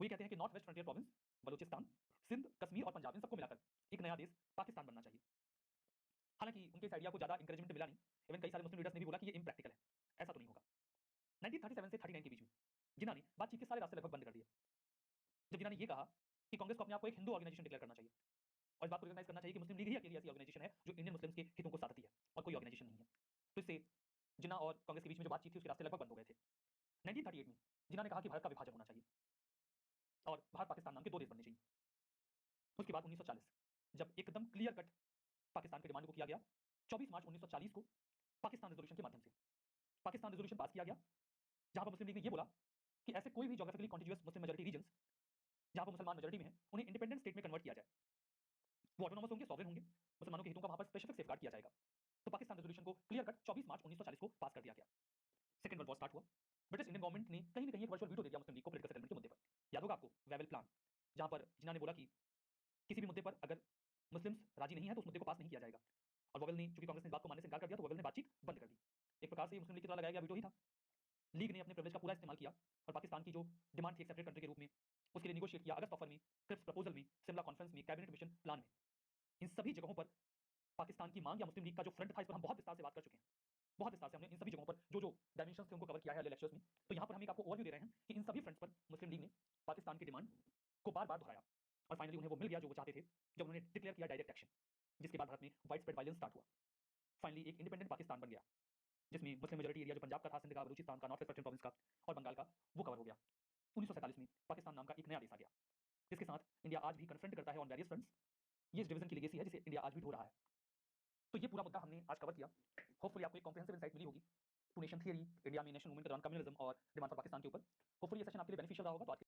वो ये कहते हैं कि नॉर्थ वेस्ट फ्रंटियर प्रोविंस, बलूचिस्तान, सिंध, कश्मीर और पंजाब, इन सबको मिलाकर एक नया देश पाकिस्तान बनना चाहिए। हालांकि उनके इस आइडिया को ज्यादा इंकरेजमेंट मिला नहीं, इवन कई सारे मुस्लिम लीडर्स ने भी बोला कि ये इम्प्रैक्टिकल है, ऐसा तो नहीं होगा। 1937 से 39 के बीच में जिन्ना ने बातचीत के सारे रास्ते लगभग बंद कर दिए, जब जिन्ना ने ये कहा कि कांग्रेस को अपने आप को एक हिंदू ऑर्गेनाइजेशन डिक्लेयर करना चाहिए और इस बात को रिकॉग्नाइज करना चाहिए कि मुस्लिम लीग ही अकेली ऐसी ऑर्गेनाइजेशन है जो इंडियन मुस्लिम्स के हितों को साधती है और कोई ऑर्गेनाइजेशन नहीं है। तो इससे जिन्ना और कांग्रेस के बीच में जो बातचीत थी उसके रास्ते लगभग बंद हो गए थे। 1938 में जिन्ना ने कहा कि भारत का विभाजन होना चाहिए और भारत पाकिस्तान नाम के दो देश बनने चाहिए। उसके बाद 1940 जब एकदम क्लियर कट पाकिस्तान की डिमांड को किया गया, 24 मार्च 1940 को पाकिस्तान रेजोल्यूशन के माध्यम से पाकिस्तान रेजोल्यूशन पास किया गया, जहां पर मुस्लिम लीग ने ये बोला कि ऐसे कोई भी geographically contiguous Muslim majority regions जहां पर मुसलमान मेजॉरिटी में है उन्हें इंडिपेंडेंट स्टेट में कन्वर्ट किया जाए। वो ऑटोनॉमस होंगे, सॉवरेन होंगे, मुसलमानों के हितों का वहां पर स्पेसिफिक सेफगार्ड किया जाएगा। तो पाकिस्तान रेजोल्यूशन को क्लियर कट 24 मार्च 1940 को पास कर दिया गया। सेकंड वर्ल्ड वॉर स्टार्ट हुआ। ब्रिटिश इंडियन गवर्नमेंट ने कहीं ना कहीं एक वर्चुअल वीटो दे दिया मुस्लिम लीग को पॉलिटिकल सेटलमेंट के मुद्दे पर। याद होगा आपको वेवेल प्लान, जहां पर जिन्ना ने बोला कि किसी भी मुद्दे पर अगर मुस्लिम्स राजी नहीं है तो उस मुद्दे को पास नहीं किया जाएगा। और वोवेल ने, चूंकि कांग्रेस ने इस बात को मानने से इनकार कर दिया, तो वोवेल ने बातचीत बंद कर दी। एक प्रकार से मुस्लिम लीग की तरह लगाया गया वीटो ही था। लीग ने अपने प्रिविलेज का पूरा इस्तेमाल किया और पाकिस्तान की जो डिमांड थी एक सेपरेट कंट्री के रूप में, उसके लिए निगोशिएट किया अगस्त ऑफर में, क्रिप्स प्रपोजल में, शिमला कॉन्फ्रेंस में, कैबिनेट मिशन प्लान में। इन सभी जगहों पर पाकिस्तान की मांग या मुस्लिम लीग का जो फ्रंट था, इस पर हम बहुत विस्तार से बात कर चुके हैं। बहुत विस्तार से हमने इन सभी जगहों पर जो जो डायमेंशंस थे उनको कवर किया है अगले लेक्चर्स में। तो यहाँ पर हम एक आपको ओवरव्यू दे रहे हैं कि इन सभी फ्रंट्स पर मुस्लिम लीग ने पाकिस्तान की डिमांड को बार बार दोहराया और फाइनली उन्हें वो मिल गया जो वो चाहते थे, जब उन्होंने डिक्लेयर किया डायरेक्ट एक्शन, जिसके बाद भारत में वाइड स्प्रेड वायलेंस स्टार्ट हुआ। फाइनली एक इंडिपेंडेंट पाकिस्तान बन गया जिसमें मुस्लिम मेजॉरिटी एरिया जो पंजाब का था, सिंध का, बलूचिस्तान का, नॉर्थ वेस्ट प्रोविंस का और बंगाल का, वो कवर हो गया। 1947 में पाकिस्तान नाम का एक नया देश आ गया, जिसके साथ इंडिया आज भी कन्फ्रंट करता है ऑन वेरियस फ्रंट्स। ये इस डिवीजन की लेगेसी है जिसे इंडिया आज भी ढो रहा है। तो ये पूरा मुद्दा हमने आज कवर किया। होपफुली आपको एक कॉम्प्रिहेंसिव इनसाइट मिली होगी टू नेशन थियरी, इंडिया में नेशनल मूवमेंट के दौरान कम्युनलिज्म और डिमांड फॉर पाकिस्तान के ऊपर। होपफुली ये सेशन आपके लिए बेनिफिशियल रहा होगा। तो आज